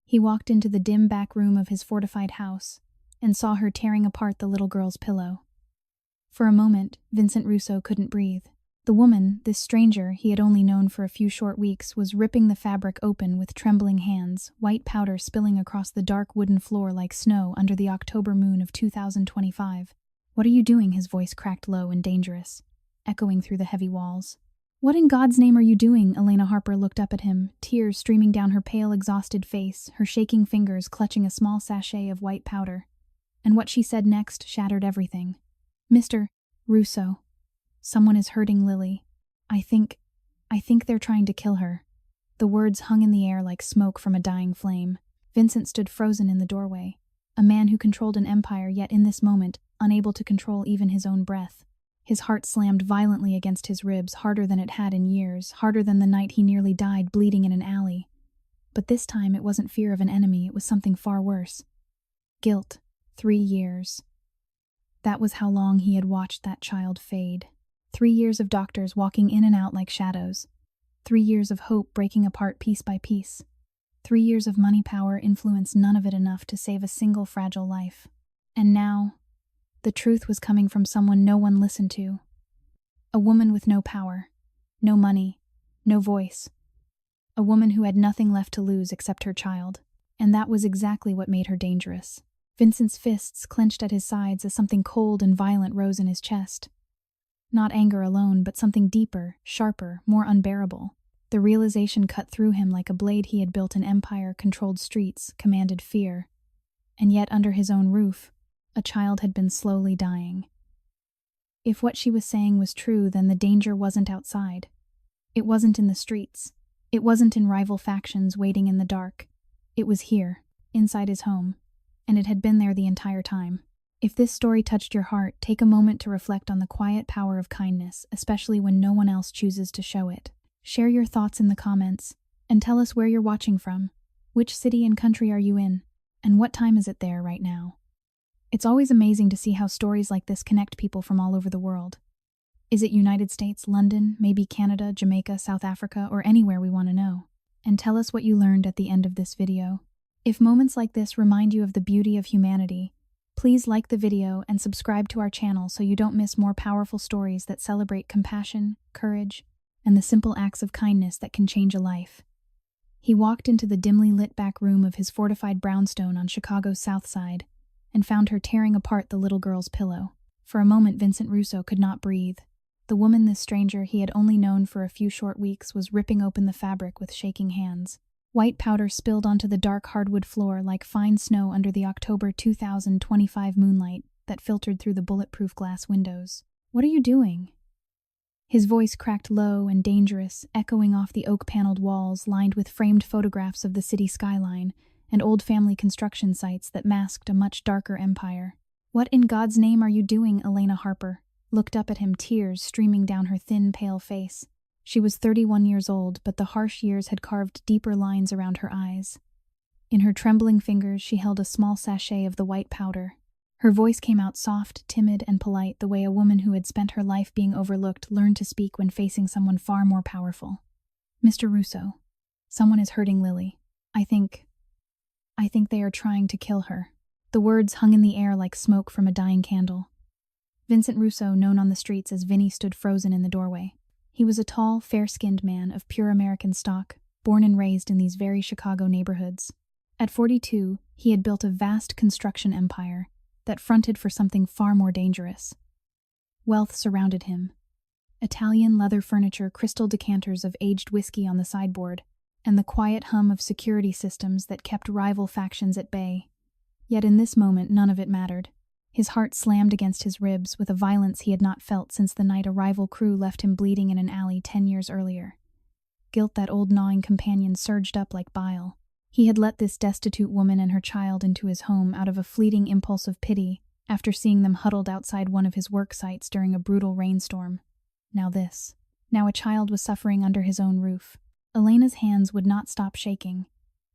He walked into the dim back room of his fortified house and saw her tearing apart the little girl's pillow. For a moment, Vincent Russo couldn't breathe. The woman, this stranger he had only known for a few short weeks, was ripping the fabric open with trembling hands, white powder spilling across the dark wooden floor like snow under the October moon of 2025. "What are you doing?" His voice cracked low and dangerous, echoing through the heavy walls. "What in God's name are you doing?" Elena Harper looked up at him, tears streaming down her pale, exhausted face, her shaking fingers clutching a small sachet of white powder. And what she said next shattered everything. "Mr. Russo, someone is hurting Lily. I think they're trying to kill her." The words hung in the air like smoke from a dying flame. Vincent stood frozen in the doorway, a man who controlled an empire, yet in this moment, unable to control even his own breath. His heart slammed violently against his ribs, harder than it had in years, harder than the night he nearly died bleeding in an alley. But this time it wasn't fear of an enemy, it was something far worse. Guilt. 3 years. That was how long he had watched that child fade. 3 years of doctors walking in and out like shadows. 3 years of hope breaking apart piece by piece. 3 years of money, power, influence, none of it enough to save a single fragile life. And now, the truth was coming from someone no one listened to. A woman with no power, no money, no voice. A woman who had nothing left to lose except her child. And that was exactly what made her dangerous. Vincent's fists clenched at his sides as something cold and violent rose in his chest. Not anger alone, but something deeper, sharper, more unbearable. The realization cut through him like a blade. He had built an empire, controlled streets, commanded fear. And yet under his own roof, a child had been slowly dying. If what she was saying was true, then the danger wasn't outside. It wasn't in the streets. It wasn't in rival factions waiting in the dark. It was here, inside his home. And it had been there the entire time. If this story touched your heart, take a moment to reflect on the quiet power of kindness, especially when no one else chooses to show it. Share your thoughts in the comments, and tell us where you're watching from. Which city and country are you in? And what time is it there right now? It's always amazing to see how stories like this connect people from all over the world. Is it United States, London, maybe Canada, Jamaica, South Africa, or anywhere we want to know? And tell us what you learned at the end of this video. If moments like this remind you of the beauty of humanity, please like the video and subscribe to our channel so you don't miss more powerful stories that celebrate compassion, courage, and the simple acts of kindness that can change a life. He walked into the dimly lit back room of his fortified brownstone on Chicago's South Side and found her tearing apart the little girl's pillow. For a moment, Vincent Russo could not breathe. The woman, this stranger he had only known for a few short weeks, was ripping open the fabric with shaking hands. White powder spilled onto the dark hardwood floor like fine snow under the October 2025 moonlight that filtered through the bulletproof glass windows. "What are you doing?" His voice cracked low and dangerous, echoing off the oak-paneled walls lined with framed photographs of the city skyline and old family construction sites that masked a much darker empire. "What in God's name are you doing?" Elena Harper looked up at him, tears streaming down her thin, pale face. She was 31 years old, but the harsh years had carved deeper lines around her eyes. In her trembling fingers, she held a small sachet of the white powder. Her voice came out soft, timid, and polite, the way a woman who had spent her life being overlooked learned to speak when facing someone far more powerful. "Mr. Russo, someone is hurting Lily. I think they are trying to kill her." The words hung in the air like smoke from a dying candle. Vincent Russo, known on the streets as Vinny, stood frozen in the doorway. He was a tall, fair-skinned man of pure American stock, born and raised in these very Chicago neighborhoods. At 42, he had built a vast construction empire that fronted for something far more dangerous. Wealth surrounded him. Italian leather furniture, crystal decanters of aged whiskey on the sideboard, and the quiet hum of security systems that kept rival factions at bay. Yet in this moment, none of it mattered. His heart slammed against his ribs with a violence he had not felt since the night a rival crew left him bleeding in an alley 10 years earlier. Guilt, that old gnawing companion, surged up like bile. He had let this destitute woman and her child into his home out of a fleeting impulse of pity after seeing them huddled outside one of his work sites during a brutal rainstorm. Now this. Now a child was suffering under his own roof. Elena's hands would not stop shaking.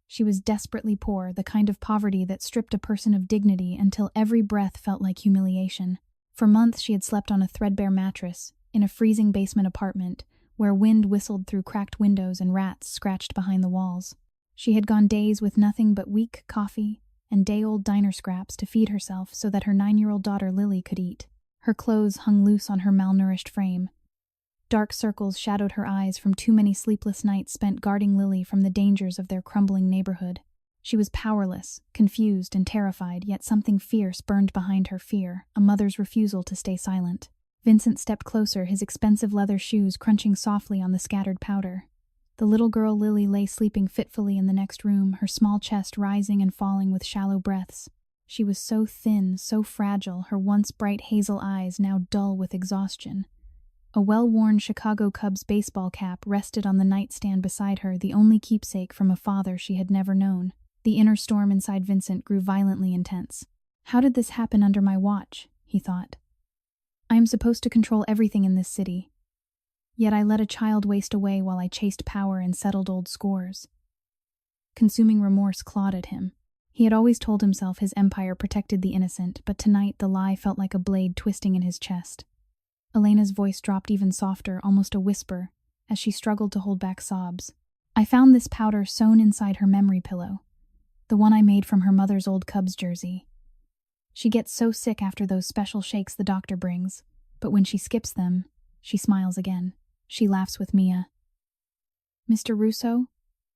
She was desperately poor, the kind of poverty that stripped a person of dignity until every breath felt like humiliation. For months she had slept on a threadbare mattress, in a freezing basement apartment, where wind whistled through cracked windows and rats scratched behind the walls. She had gone days with nothing but weak coffee and day-old diner scraps to feed herself so that her 9-year-old daughter Lily could eat. Her clothes hung loose on her malnourished frame. Dark circles shadowed her eyes from too many sleepless nights spent guarding Lily from the dangers of their crumbling neighborhood. She was powerless, confused, and terrified, yet something fierce burned behind her fear, a mother's refusal to stay silent. Vincent stepped closer, his expensive leather shoes crunching softly on the scattered powder. The little girl Lily lay sleeping fitfully in the next room, her small chest rising and falling with shallow breaths. She was so thin, so fragile, her once bright hazel eyes now dull with exhaustion. A well-worn Chicago Cubs baseball cap rested on the nightstand beside her, the only keepsake from a father she had never known. The inner storm inside Vincent grew violently intense. How did this happen under my watch? He thought. I am supposed to control everything in this city. Yet I let a child waste away while I chased power and settled old scores. Consuming remorse clawed at him. He had always told himself his empire protected the innocent, but tonight the lie felt like a blade twisting in his chest. Elena's voice dropped even softer, almost a whisper, as she struggled to hold back sobs. I found this powder sewn inside her memory pillow, the one I made from her mother's old Cubs jersey. She gets so sick after those special shakes the doctor brings, but when she skips them, she smiles again. She laughs with Mia. Mr. Russo,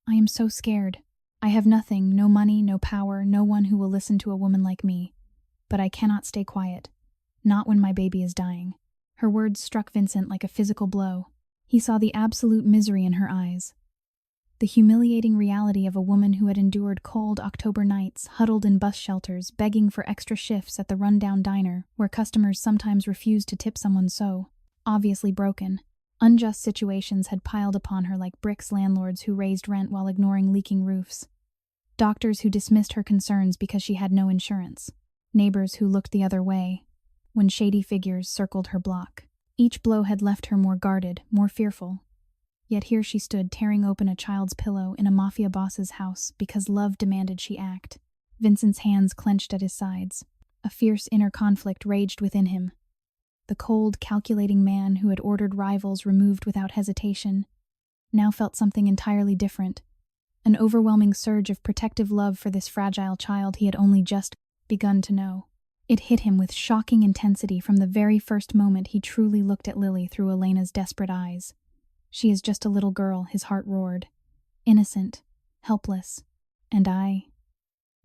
I am so scared. I have nothing, no money, no power, no one who will listen to a woman like me. But I cannot stay quiet. Not when my baby is dying. Her words struck Vincent like a physical blow. He saw the absolute misery in her eyes. The humiliating reality of a woman who had endured cold October nights, huddled in bus shelters, begging for extra shifts at the rundown diner, where customers sometimes refused to tip someone so obviously broken. Unjust situations had piled upon her like bricks, landlords who raised rent while ignoring leaking roofs. Doctors who dismissed her concerns because she had no insurance. Neighbors who looked the other way when shady figures circled her block. Each blow had left her more guarded, more fearful. Yet here she stood, tearing open a child's pillow in a Mafia boss's house because love demanded she act. Vincent's hands clenched at his sides. A fierce inner conflict raged within him. The cold, calculating man who had ordered rivals removed without hesitation now felt something entirely different. An overwhelming surge of protective love for this fragile child he had only just begun to know. It hit him with shocking intensity from the very first moment he truly looked at Lily through Elena's desperate eyes. She is just a little girl, his heart roared. Innocent, helpless, and I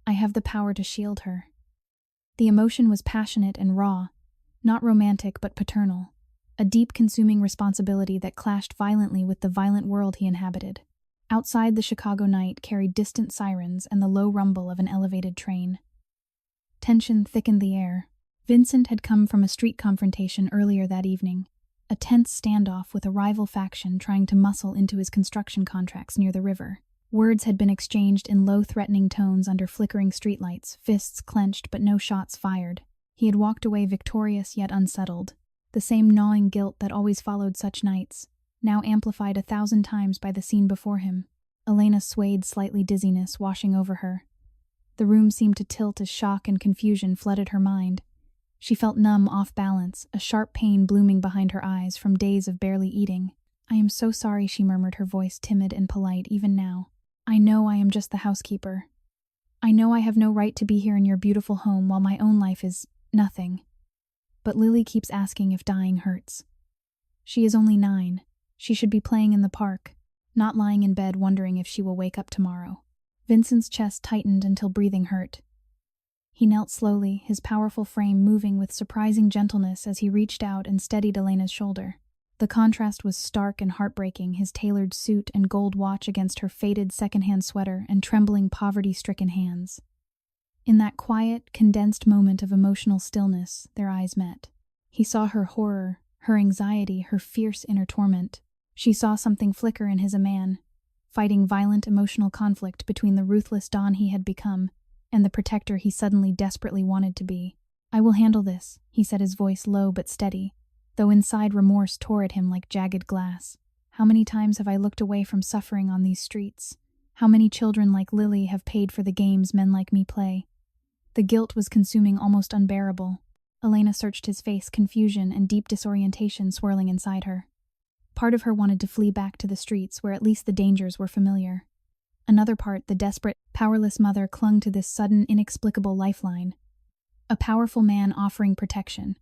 have the power to shield her. The emotion was passionate and raw, not romantic but paternal, a deep consuming responsibility that clashed violently with the violent world he inhabited. Outside, the Chicago night carried distant sirens and the low rumble of an elevated train. Tension thickened the air. Vincent had come from a street confrontation earlier that evening, a tense standoff with a rival faction trying to muscle into his construction contracts near the river. Words had been exchanged in low, threatening tones under flickering streetlights, fists clenched but no shots fired. He had walked away victorious yet unsettled. The same gnawing guilt that always followed such nights, now amplified 1,000 times by the scene before him. Elena swayed, slightly dizziness washing over her. The room seemed to tilt as shock and confusion flooded her mind. She felt numb, off balance, a sharp pain blooming behind her eyes from days of barely eating. I am so sorry, she murmured, her voice timid and polite even now. I know I am just the housekeeper. I know I have no right to be here in your beautiful home while my own life is nothing. But Lily keeps asking if dying hurts. She is only 9. She should be playing in the park, not lying in bed wondering if she will wake up tomorrow. Vincent's chest tightened until breathing hurt. He knelt slowly, his powerful frame moving with surprising gentleness as he reached out and steadied Elena's shoulder. The contrast was stark and heartbreaking, his tailored suit and gold watch against her faded secondhand sweater and trembling poverty-stricken hands. In that quiet, condensed moment of emotional stillness, their eyes met. He saw her horror, her anxiety, her fierce inner torment. She saw something flicker in his man, fighting violent emotional conflict between the ruthless Don he had become and the protector he suddenly desperately wanted to be. I will handle this, he said, his voice low but steady, though inside remorse tore at him like jagged glass. How many times have I looked away from suffering on these streets? How many children like Lily have paid for the games men like me play? The guilt was consuming, almost unbearable. Elena searched his face, confusion and deep disorientation swirling inside her. Part of her wanted to flee back to the streets where at least the dangers were familiar. Another part, the desperate, powerless mother clung to this sudden, inexplicable lifeline. A powerful man offering protection.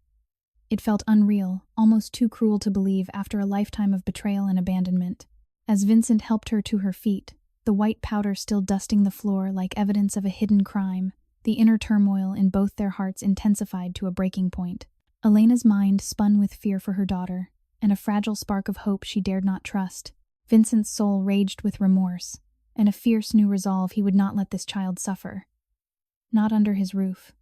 It felt unreal, almost too cruel to believe after a lifetime of betrayal and abandonment. As Vincent helped her to her feet, the white powder still dusting the floor like evidence of a hidden crime, the inner turmoil in both their hearts intensified to a breaking point. Elena's mind spun with fear for her daughter, and a fragile spark of hope she dared not trust. Vincent's soul raged with remorse, and a fierce new resolve he would not let this child suffer. Not under his roof.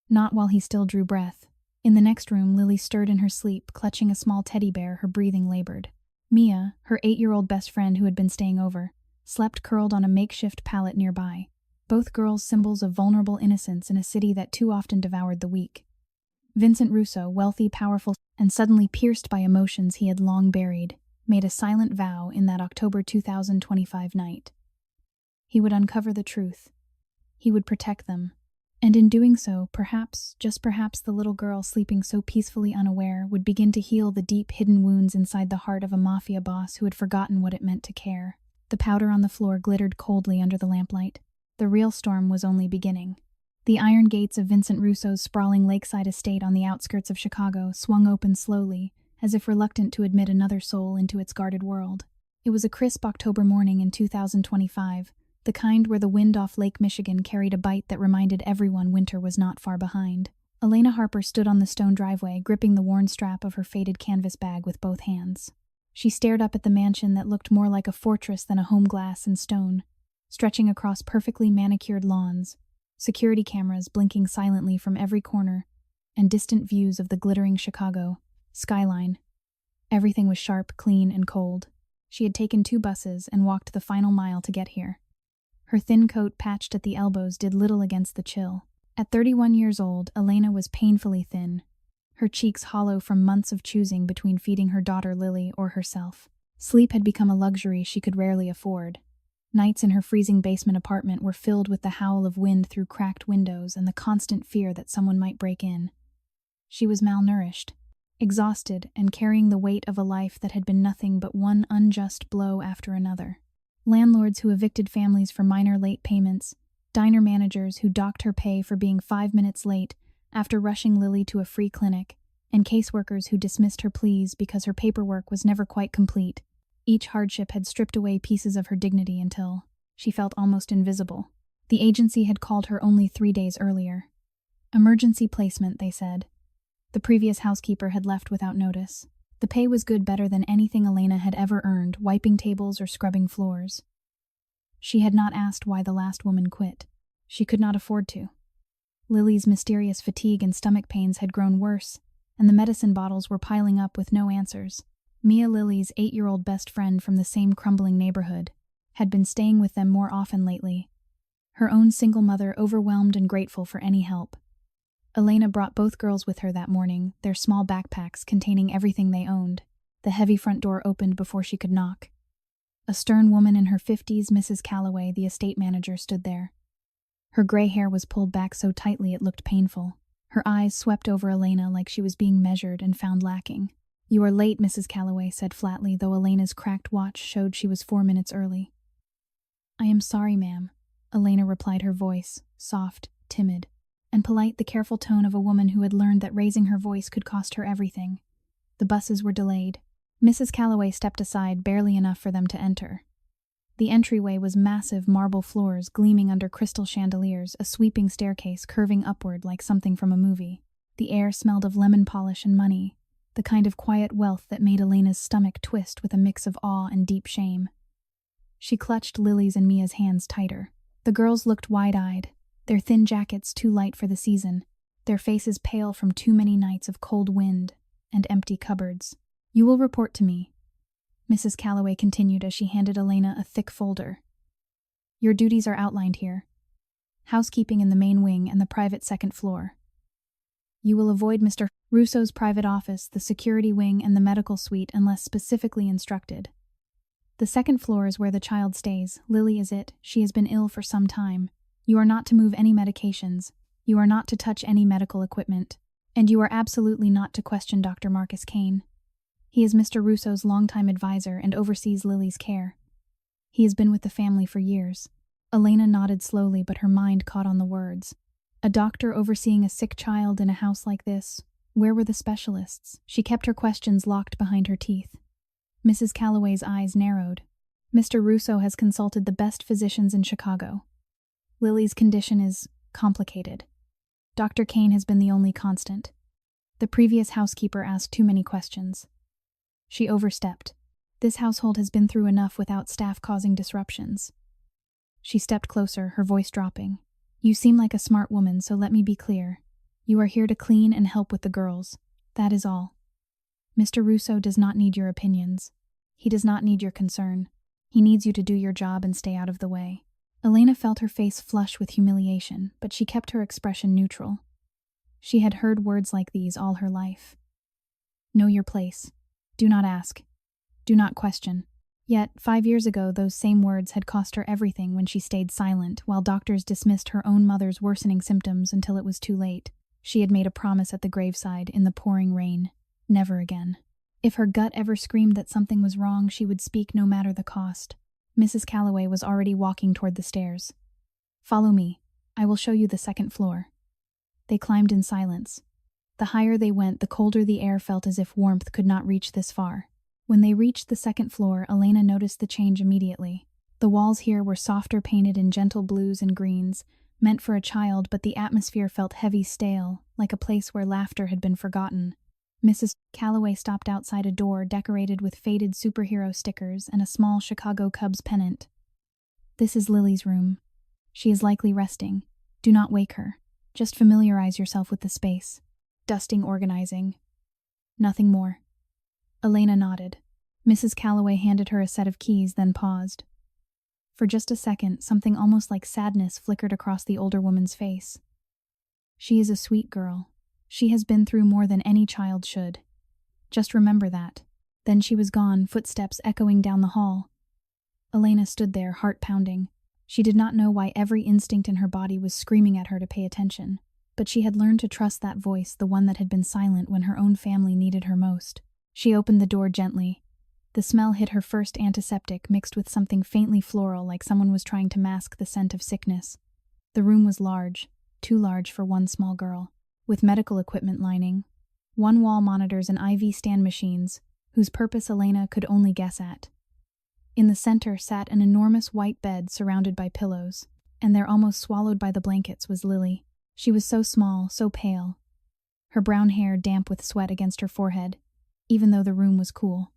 Not while he still drew breath. In the next room, Lily stirred in her sleep, clutching a small teddy bear, her breathing labored. Mia, her 8-year-old best friend who had been staying over, slept curled on a makeshift pallet nearby. Both girls symbols of vulnerable innocence in a city that too often devoured the weak. Vincent Russo, wealthy, powerful, and suddenly pierced by emotions he had long buried, made a silent vow in that October 2025 night. He would uncover the truth. He would protect them. And in doing so, perhaps, just perhaps, the little girl sleeping so peacefully unaware would begin to heal the deep hidden wounds inside the heart of a mafia boss who had forgotten what it meant to care. The powder on the floor glittered coldly under the lamplight. The real storm was only beginning. The iron gates of Vincent Russo's sprawling lakeside estate on the outskirts of Chicago swung open slowly, as if reluctant to admit another soul into its guarded world. It was a crisp October morning in 2025, the kind where the wind off Lake Michigan carried a bite that reminded everyone winter was not far behind. Elena Harper stood on the stone driveway, gripping the worn strap of her faded canvas bag with both hands. She stared up at the mansion that looked more like a fortress than a home, glass and stone, stretching across perfectly manicured lawns, security cameras blinking silently from every corner, and distant views of the glittering Chicago skyline. Everything was sharp, clean, and cold. She had taken 2 buses and walked the final mile to get here. Her thin coat, patched at the elbows, did little against the chill. At 31 years old, Elena was painfully thin, her cheeks hollow from months of choosing between feeding her daughter Lily or herself. Sleep had become a luxury she could rarely afford. Nights in her freezing basement apartment were filled with the howl of wind through cracked windows and the constant fear that someone might break in. She was malnourished, exhausted, and carrying the weight of a life that had been nothing but one unjust blow after another. Landlords who evicted families for minor late payments, diner managers who docked her pay for being 5 minutes late after rushing Lily to a free clinic, and caseworkers who dismissed her pleas because her paperwork was never quite complete. Each hardship had stripped away pieces of her dignity until she felt almost invisible. The agency had called her only 3 days earlier. Emergency placement, they said. The previous housekeeper had left without notice. The pay was good, better than anything Elena had ever earned, wiping tables or scrubbing floors. She had not asked why the last woman quit. She could not afford to. Lily's mysterious fatigue and stomach pains had grown worse, and the medicine bottles were piling up with no answers. Mia, Lily's 8-year-old best friend from the same crumbling neighborhood, had been staying with them more often lately. Her own single mother overwhelmed and grateful for any help. Elena brought both girls with her that morning, their small backpacks containing everything they owned. The heavy front door opened before she could knock. A stern woman in her 50s, Mrs. Calloway, the estate manager, stood there. Her gray hair was pulled back so tightly it looked painful. Her eyes swept over Elena like she was being measured and found lacking. "You are late," Mrs. Calloway said flatly, though Elena's cracked watch showed she was 4 minutes early. "I am sorry, ma'am," Elena replied, her voice soft, timid, and polite, the careful tone of a woman who had learned that raising her voice could cost her everything. The buses were delayed. Mrs. Calloway stepped aside, barely enough for them to enter. The entryway was massive marble floors gleaming under crystal chandeliers, a sweeping staircase curving upward like something from a movie. The air smelled of lemon polish and money, the kind of quiet wealth that made Elena's stomach twist with a mix of awe and deep shame. She clutched Lily's and Mia's hands tighter. The girls looked wide-eyed, their thin jackets too light for the season, their faces pale from too many nights of cold wind and empty cupboards. "You will report to me," Mrs. Calloway continued as she handed Elena a thick folder. "Your duties are outlined here. Housekeeping in the main wing and the private second floor. You will avoid Mr. Russo's private office, the security wing, and the medical suite unless specifically instructed. The second floor is where the child stays. Lily is it. She has been ill for some time. You are not to move any medications. You are not to touch any medical equipment. And you are absolutely not to question Dr. Marcus Kane. He is Mr. Russo's longtime advisor and oversees Lily's care. He has been with the family for years. Elena nodded slowly, but her mind caught on the words. A doctor overseeing a sick child in a house like this? Where were the specialists? She kept her questions locked behind her teeth. Mrs. Calloway's eyes narrowed. Mr. Russo has consulted the best physicians in Chicago. Lily's condition is complicated. Dr. Kane has been the only constant. The previous housekeeper asked too many questions. She overstepped. This household has been through enough without staff causing disruptions. She stepped closer, her voice dropping. You seem like a smart woman, so let me be clear. You are here to clean and help with the girls. That is all. Mr. Russo does not need your opinions. He does not need your concern. He needs you to do your job and stay out of the way. Elena felt her face flush with humiliation, but she kept her expression neutral. She had heard words like these all her life. Know your place. Do not ask. Do not question. Yet, 5 years ago, those same words had cost her everything when she stayed silent while doctors dismissed her own mother's worsening symptoms until it was too late. She had made a promise at the graveside in the pouring rain. Never again. If her gut ever screamed that something was wrong, she would speak no matter the cost. Mrs. Calloway was already walking toward the stairs. Follow me. I will show you the second floor. They climbed in silence. The higher they went, the colder the air felt, as if warmth could not reach this far. When they reached the second floor, Elena noticed the change immediately. The walls here were softer, painted in gentle blues and greens, meant for a child, but the atmosphere felt heavy, stale, like a place where laughter had been forgotten. Mrs. Calloway stopped outside a door decorated with faded superhero stickers and a small Chicago Cubs pennant. This is Lily's room. She is likely resting. Do not wake her. Just familiarize yourself with the space. Dusting, organizing. Nothing more. Elena nodded. Mrs. Calloway handed her a set of keys, then paused. For just a second, something almost like sadness flickered across the older woman's face. She is a sweet girl. She has been through more than any child should. Just remember that. Then she was gone, footsteps echoing down the hall. Elena stood there, heart pounding. She did not know why every instinct in her body was screaming at her to pay attention, but she had learned to trust that voice, the one that had been silent when her own family needed her most. She opened the door gently. The smell hit her, first antiseptic mixed with something faintly floral, like someone was trying to mask the scent of sickness. The room was large, too large for one small girl, with medical equipment lining, one-wall monitors and IV stand machines, whose purpose Elena could only guess at. In the center sat an enormous white bed surrounded by pillows, and there, almost swallowed by the blankets, was Lily. She was so small, so pale, her brown hair damp with sweat against her forehead, even though the room was cool.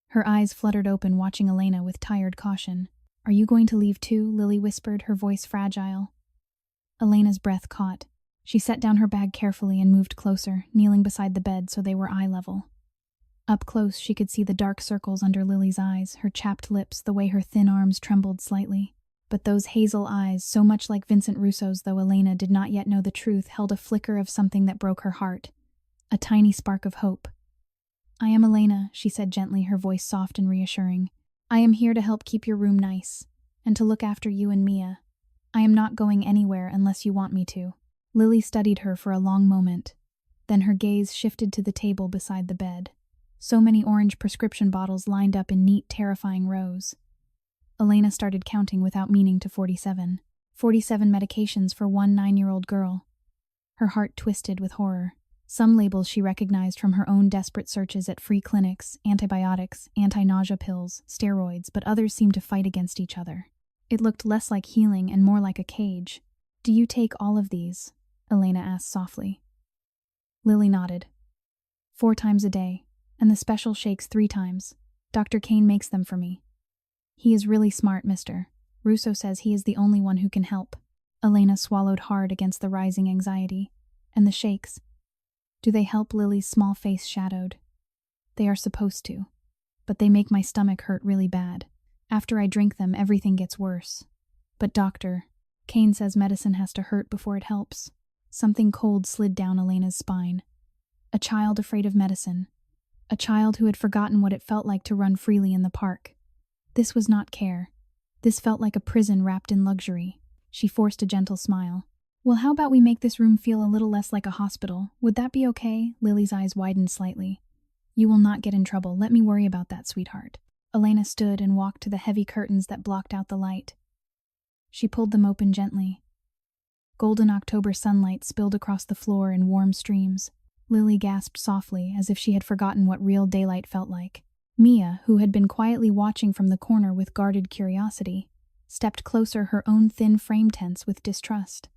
Her eyes fluttered open, watching Elena with tired caution. Are you going to leave too? Lily whispered, her voice fragile. Elena's breath caught. She set down her bag carefully and moved closer, kneeling beside the bed so they were eye level. Up close, she could see the dark circles under Lily's eyes, her chapped lips, the way her thin arms trembled slightly. But those hazel eyes, so much like Vincent Russo's, though Elena did not yet know the truth, held a flicker of something that broke her heart. A tiny spark of hope. I am Elena, she said gently, her voice soft and reassuring. I am here to help keep your room nice, and to look after you and Mia. I am not going anywhere unless you want me to. Lily studied her for a long moment. Then her gaze shifted to the table beside the bed. So many orange prescription bottles lined up in neat, terrifying rows. Elena started counting without meaning to 47. 47 medications for one 9-year-old girl. Her heart twisted with horror. Some labels she recognized from her own desperate searches at free clinics, antibiotics, anti-nausea pills, steroids, but others seemed to fight against each other. It looked less like healing and more like a cage. Do you take all of these? Elena asked softly. Lily nodded. 4 times a day, and the special shakes 3 times. Dr. Kane makes them for me. He is really smart, Mr. Russo says he is the only one who can help. Elena swallowed hard against the rising anxiety. And the shakes. Do they help? Lily's small face shadowed. They are supposed to, but they make my stomach hurt really bad. After I drink them, everything gets worse. But Dr. Kane says medicine has to hurt before it helps. Something cold slid down Elena's spine. A child afraid of medicine. A child who had forgotten what it felt like to run freely in the park. This was not care. This felt like a prison wrapped in luxury. She forced a gentle smile. Well, how about we make this room feel a little less like a hospital? Would that be okay? Lily's eyes widened slightly. You will not get in trouble. Let me worry about that, sweetheart. Elena stood and walked to the heavy curtains that blocked out the light. She pulled them open gently. Golden October sunlight spilled across the floor in warm streams. Lily gasped softly, as if she had forgotten what real daylight felt like. Mia, who had been quietly watching from the corner with guarded curiosity, stepped closer, her own thin frame tense with distrust.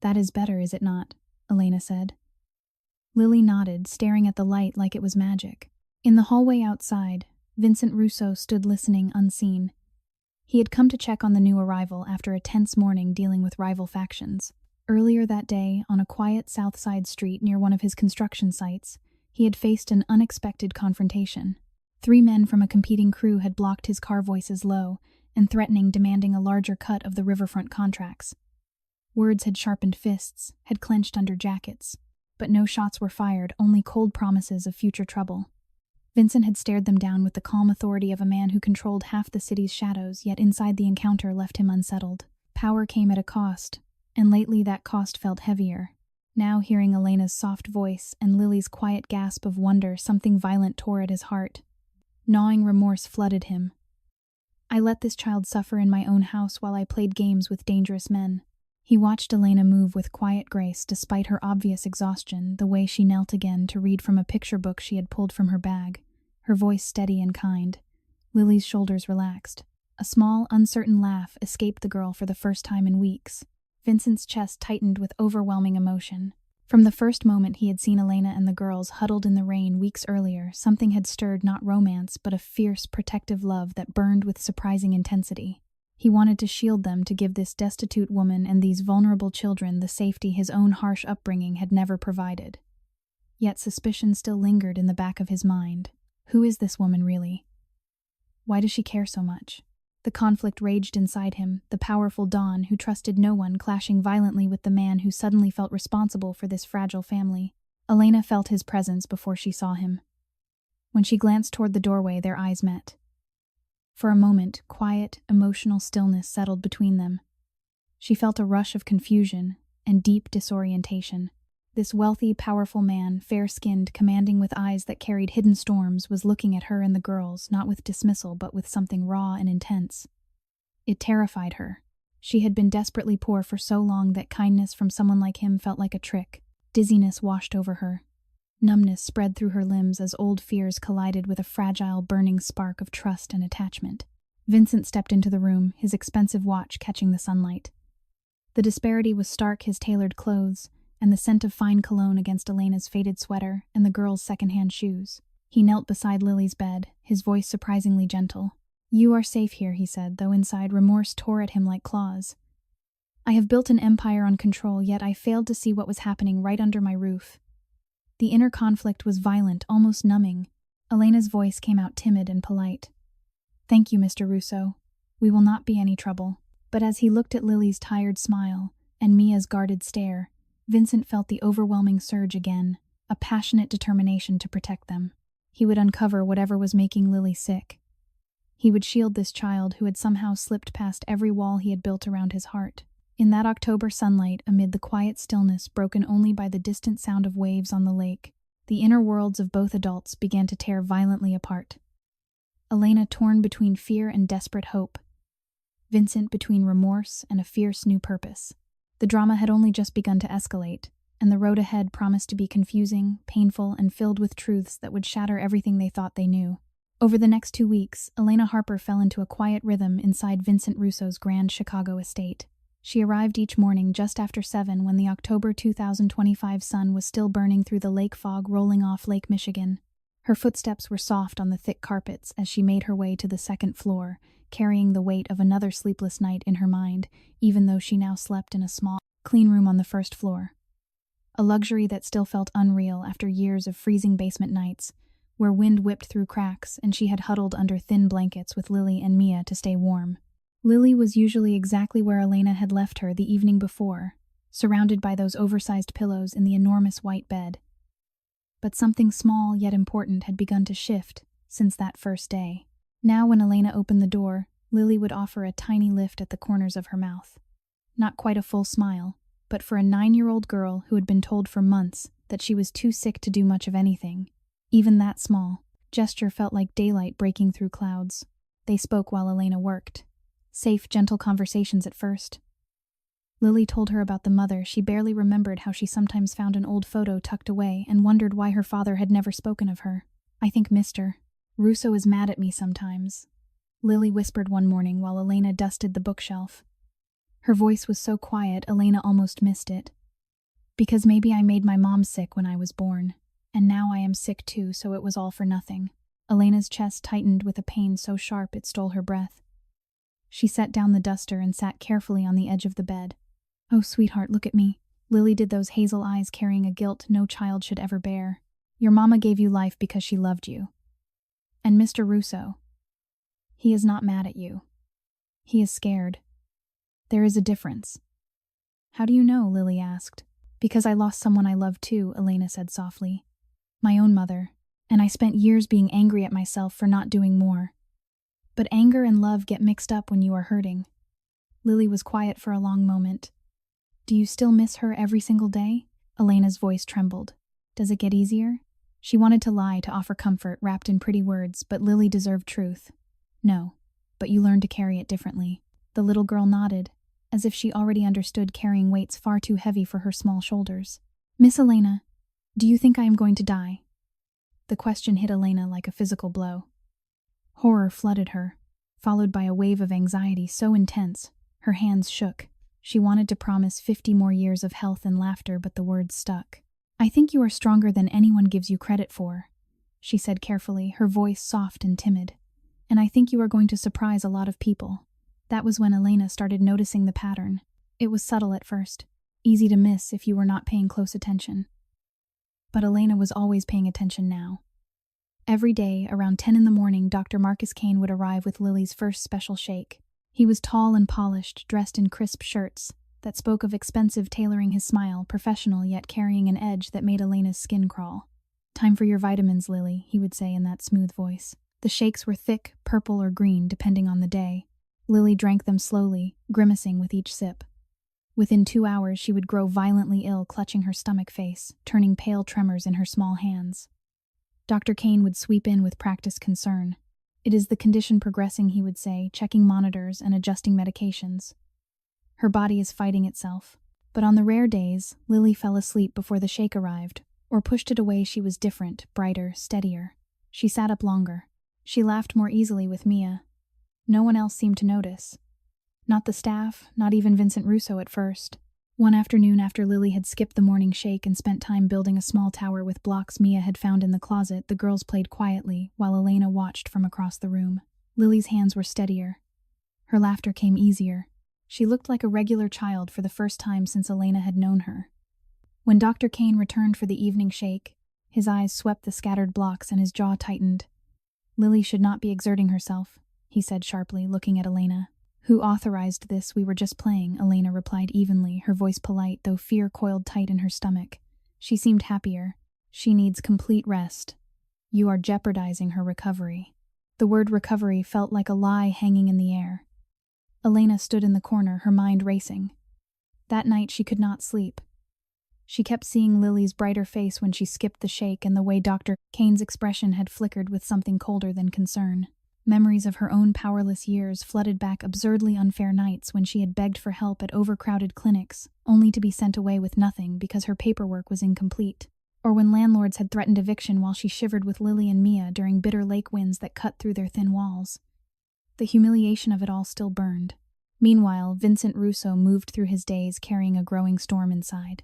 "That is better, is it not?" Elena said. Lily nodded, staring at the light like it was magic. In the hallway outside, Vincent Russo stood listening unseen. He had come to check on the new arrival after a tense morning dealing with rival factions. Earlier that day, on a quiet south side street near one of his construction sites, he had faced an unexpected confrontation. 3 men from a competing crew had blocked his car, voices low and threatening, demanding a larger cut of the riverfront contracts. Words had sharpened fists, had clenched under jackets, but no shots were fired, only cold promises of future trouble. Vincent had stared them down with the calm authority of a man who controlled half the city's shadows, yet inside the encounter left him unsettled. Power came at a cost, and lately that cost felt heavier. Now, hearing Elena's soft voice and Lily's quiet gasp of wonder, something violent tore at his heart. Gnawing remorse flooded him. "I let this child suffer in my own house while I played games with dangerous men." He watched Elena move with quiet grace despite her obvious exhaustion, the way she knelt again to read from a picture book she had pulled from her bag, her voice steady and kind. Lily's shoulders relaxed. A small, uncertain laugh escaped the girl for the first time in weeks. Vincent's chest tightened with overwhelming emotion. From the first moment he had seen Elena and the girls huddled in the rain weeks earlier, something had stirred, not romance, but a fierce, protective love that burned with surprising intensity. He wanted to shield them, to give this destitute woman and these vulnerable children the safety his own harsh upbringing had never provided. Yet suspicion still lingered in the back of his mind. Who is this woman really? Why does she care so much? The conflict raged inside him, the powerful Dawn who trusted no one clashing violently with the man who suddenly felt responsible for this fragile family. Elena felt his presence before she saw him. When she glanced toward the doorway, their eyes met. For a moment, quiet, emotional stillness settled between them. She felt a rush of confusion and deep disorientation. This wealthy, powerful man, fair-skinned, commanding with eyes that carried hidden storms, was looking at her and the girls, not with dismissal, but with something raw and intense. It terrified her. She had been desperately poor for so long that kindness from someone like him felt like a trick. Dizziness washed over her. Numbness spread through her limbs as old fears collided with a fragile, burning spark of trust and attachment. Vincent stepped into the room, his expensive watch catching the sunlight. The disparity was stark, his tailored clothes, and the scent of fine cologne against Elena's faded sweater and the girl's second-hand shoes. He knelt beside Lily's bed, his voice surprisingly gentle. "You are safe here," he said, though inside remorse tore at him like claws. "I have built an empire on control, yet I failed to see what was happening right under my roof." The inner conflict was violent, almost numbing. Elena's voice came out timid and polite. "Thank you, Mr. Russo. We will not be any trouble." But as he looked at Lily's tired smile and Mia's guarded stare, Vincent felt the overwhelming surge again, a passionate determination to protect them. He would uncover whatever was making Lily sick. He would shield this child who had somehow slipped past every wall he had built around his heart. In that October sunlight, amid the quiet stillness broken only by the distant sound of waves on the lake, the inner worlds of both adults began to tear violently apart. Elena torn between fear and desperate hope. Vincent between remorse and a fierce new purpose. The drama had only just begun to escalate, and the road ahead promised to be confusing, painful, and filled with truths that would shatter everything they thought they knew. Over the next 2 weeks, Elena Harper fell into a quiet rhythm inside Vincent Russo's grand Chicago estate. She arrived each morning just after 7 when the October 2025 sun was still burning through the lake fog rolling off Lake Michigan. Her footsteps were soft on the thick carpets as she made her way to the second floor, carrying the weight of another sleepless night in her mind, even though she now slept in a small, clean room on the first floor. A luxury that still felt unreal after years of freezing basement nights, where wind whipped through cracks and she had huddled under thin blankets with Lily and Mia to stay warm. Lily was usually exactly where Elena had left her the evening before, surrounded by those oversized pillows in the enormous white bed. But something small yet important had begun to shift since that first day. Now when Elena opened the door, Lily would offer a tiny lift at the corners of her mouth. Not quite a full smile, but for a 9-year-old girl who had been told for months that she was too sick to do much of anything, even that small. gesture felt like daylight breaking through clouds. They spoke while Elena worked. Safe, gentle conversations at first. Lily told her about the mother. She barely remembered how she sometimes found an old photo tucked away and wondered why her father had never spoken of her. "I think Mr. Russo is mad at me sometimes," Lily whispered one morning while Elena dusted the bookshelf. Her voice was so quiet, Elena almost missed it. "Because maybe I made my mom sick when I was born, and now I am sick too, so it was all for nothing." Elena's chest tightened with a pain so sharp it stole her breath. She set down the duster and sat carefully on the edge of the bed. "Oh, sweetheart, look at me." Lily did those hazel eyes carrying a guilt no child should ever bear. "Your mama gave you life because she loved you. And Mr. Russo, he is not mad at you. He is scared. There is a difference." "How do you know?" Lily asked. "Because I lost someone I loved too," Elena said softly. "My own mother. And I spent years being angry at myself for not doing more. But anger and love get mixed up when you are hurting." Lily was quiet for a long moment. "Do you still miss her every single day?" Elena's voice trembled. "Does it get easier?" She wanted to lie, to offer comfort wrapped in pretty words, but Lily deserved truth. "No, but you learned to carry it differently." The little girl nodded, as if she already understood carrying weights far too heavy for her small shoulders. "Miss Elena, do you think I am going to die?" The question hit Elena like a physical blow. Horror flooded her, followed by a wave of anxiety so intense, her hands shook. She wanted to promise 50 more years of health and laughter, but the words stuck. "I think you are stronger than anyone gives you credit for," she said carefully, her voice soft and timid. "And I think you are going to surprise a lot of people." That was when Elena started noticing the pattern. It was subtle at first, easy to miss if you were not paying close attention. But Elena was always paying attention now. Every day, around 10 in the morning, Dr. Marcus Kane would arrive with Lily's first special shake. He was tall and polished, dressed in crisp shirts that spoke of expensive, tailoring his smile, professional yet carrying an edge that made Elena's skin crawl. "Time for your vitamins, Lily," he would say in that smooth voice. The shakes were thick, purple or green, depending on the day. Lily drank them slowly, grimacing with each sip. Within 2 hours, she would grow violently ill, clutching her stomach face, turning pale tremors in her small hands. Dr. Kane would sweep in with practiced concern. "It is the condition progressing," he would say, checking monitors and adjusting medications. "Her body is fighting itself." But on the rare days, Lily fell asleep before the shake arrived, or pushed it away. She was different, brighter, steadier. She sat up longer. She laughed more easily with Mia. No one else seemed to notice. Not the staff, not even Vincent Russo at first. One afternoon, after Lily had skipped the morning shake and spent time building a small tower with blocks Mia had found in the closet, the girls played quietly while Elena watched from across the room. Lily's hands were steadier. Her laughter came easier. She looked like a regular child for the first time since Elena had known her. When Dr. Kane returned for the evening shake, his eyes swept the scattered blocks and his jaw tightened. "Lily should not be exerting herself," he said sharply, looking at Elena. "Who authorized this? We were just playing," Elena replied evenly, her voice polite, though fear coiled tight in her stomach. She seemed happier. "She needs complete rest. You are jeopardizing her recovery." The word recovery felt like a lie hanging in the air. Elena stood in the corner, her mind racing. That night she could not sleep. She kept seeing Lily's brighter face when she skipped the shake, and the way Dr. Kane's expression had flickered with something colder than concern. Memories of her own powerless years flooded back, absurdly unfair nights when she had begged for help at overcrowded clinics, only to be sent away with nothing because her paperwork was incomplete. Or when landlords had threatened eviction while she shivered with Lily and Mia during bitter lake winds that cut through their thin walls. The humiliation of it all still burned. Meanwhile, Vincent Russo moved through his days carrying a growing storm inside.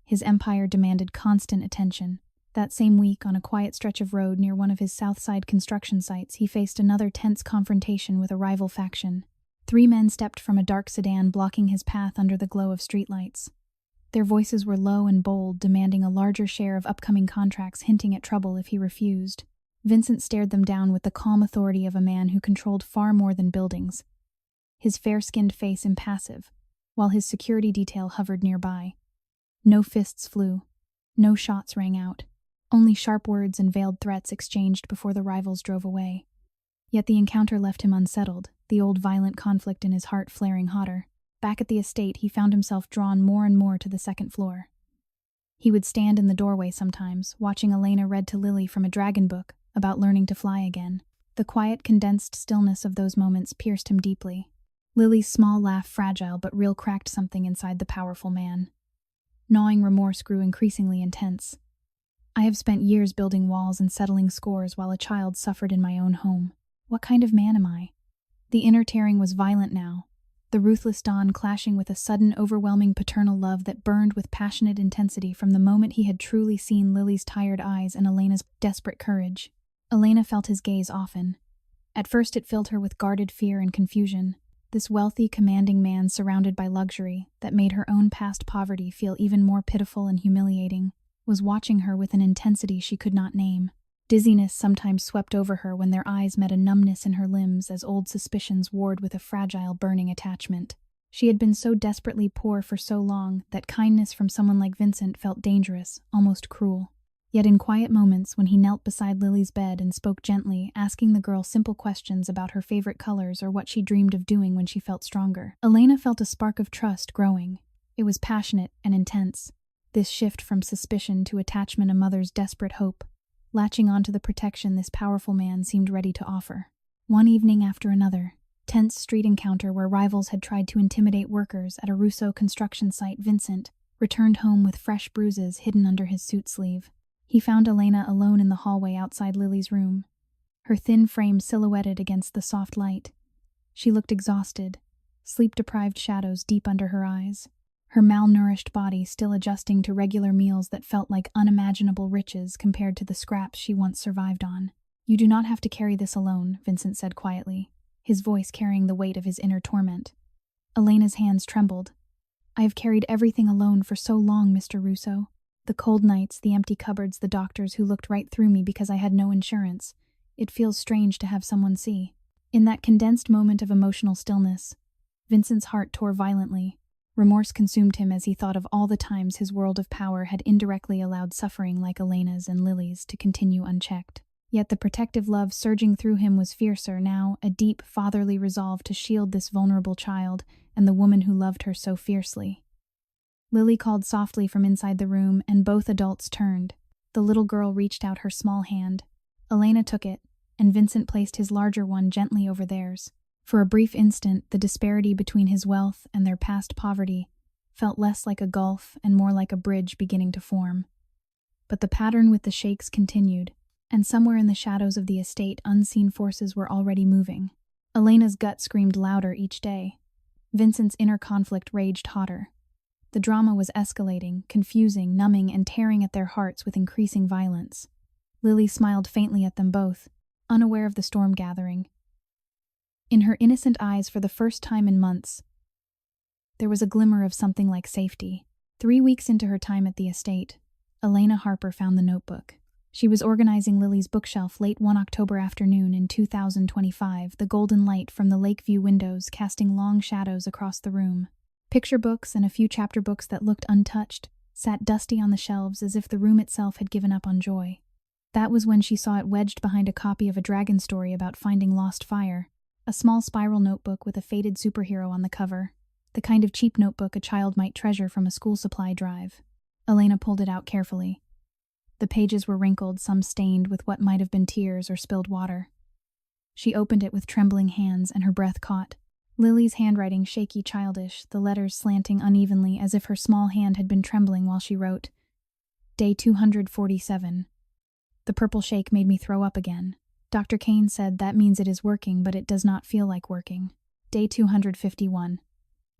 His empire demanded constant attention. That same week, on a quiet stretch of road near one of his Southside construction sites, he faced another tense confrontation with a rival faction. 3 men stepped from a dark sedan, blocking his path under the glow of streetlights. Their voices were low and bold, demanding a larger share of upcoming contracts, hinting at trouble if he refused. Vincent stared them down with the calm authority of a man who controlled far more than buildings. His fair-skinned face impassive, while his security detail hovered nearby. No fists flew. No shots rang out. Only sharp words and veiled threats exchanged before the rivals drove away. Yet the encounter left him unsettled, the old violent conflict in his heart flaring hotter. Back at the estate, he found himself drawn more and more to the second floor. He would stand in the doorway sometimes, watching Elena read to Lily from a dragon book, about learning to fly again. The quiet, condensed stillness of those moments pierced him deeply. Lily's small laugh, fragile but real, cracked something inside the powerful man. Gnawing remorse grew increasingly intense. I have spent years building walls and settling scores while a child suffered in my own home. What kind of man am I? The inner tearing was violent now, the ruthless dawn clashing with a sudden, overwhelming paternal love that burned with passionate intensity from the moment he had truly seen Lily's tired eyes and Elena's desperate courage. Elena felt his gaze often. At first it filled her with guarded fear and confusion. This wealthy, commanding man surrounded by luxury that made her own past poverty feel even more pitiful and humiliating, was watching her with an intensity she could not name. Dizziness sometimes swept over her when their eyes met, a numbness in her limbs as old suspicions warred with a fragile, burning attachment. She had been so desperately poor for so long that kindness from someone like Vincent felt dangerous, almost cruel. Yet in quiet moments, when he knelt beside Lily's bed and spoke gently, asking the girl simple questions about her favorite colors or what she dreamed of doing when she felt stronger, Elena felt a spark of trust growing. It was passionate and intense. This shift from suspicion to attachment, a mother's desperate hope, latching onto the protection this powerful man seemed ready to offer. One evening after another, tense street encounter where rivals had tried to intimidate workers at a Russo construction site, Vincent returned home with fresh bruises hidden under his suit sleeve. He found Elena alone in the hallway outside Lily's room, her thin frame silhouetted against the soft light. She looked exhausted, sleep-deprived, shadows deep under her eyes, her malnourished body still adjusting to regular meals that felt like unimaginable riches compared to the scraps she once survived on. "You do not have to carry this alone," Vincent said quietly, his voice carrying the weight of his inner torment. Elena's hands trembled. "I have carried everything alone for so long, Mr. Russo. The cold nights, the empty cupboards, the doctors who looked right through me because I had no insurance. It feels strange to have someone see." In that condensed moment of emotional stillness, Vincent's heart tore violently. Remorse consumed him as he thought of all the times his world of power had indirectly allowed suffering like Elena's and Lily's to continue unchecked. Yet the protective love surging through him was fiercer now, a deep, fatherly resolve to shield this vulnerable child and the woman who loved her so fiercely. Lily called softly from inside the room, and both adults turned. The little girl reached out her small hand. Elena took it, and Vincent placed his larger one gently over theirs. For a brief instant, the disparity between his wealth and their past poverty felt less like a gulf and more like a bridge beginning to form. But the pattern with the shakes continued, and somewhere in the shadows of the estate, unseen forces were already moving. Elena's gut screamed louder each day. Vincent's inner conflict raged hotter. The drama was escalating, confusing, numbing, and tearing at their hearts with increasing violence. Lily smiled faintly at them both, unaware of the storm gathering. In her innocent eyes, for the first time in months, there was a glimmer of something like safety. 3 weeks into her time at the estate, Elena Harper found the notebook. She was organizing Lily's bookshelf late one October afternoon in 2025, the golden light from the Lakeview windows casting long shadows across the room. Picture books and a few chapter books that looked untouched sat dusty on the shelves as if the room itself had given up on joy. That was when she saw it wedged behind a copy of a dragon story about finding lost fire. A small spiral notebook with a faded superhero on the cover, the kind of cheap notebook a child might treasure from a school supply drive. Elena pulled it out carefully. The pages were wrinkled, some stained with what might have been tears or spilled water. She opened it with trembling hands, and her breath caught. Lily's handwriting shaky, childish, the letters slanting unevenly as if her small hand had been trembling while she wrote. Day 247. The purple shake made me throw up again. Dr. Kane said that means it is working, but it does not feel like working. Day 251.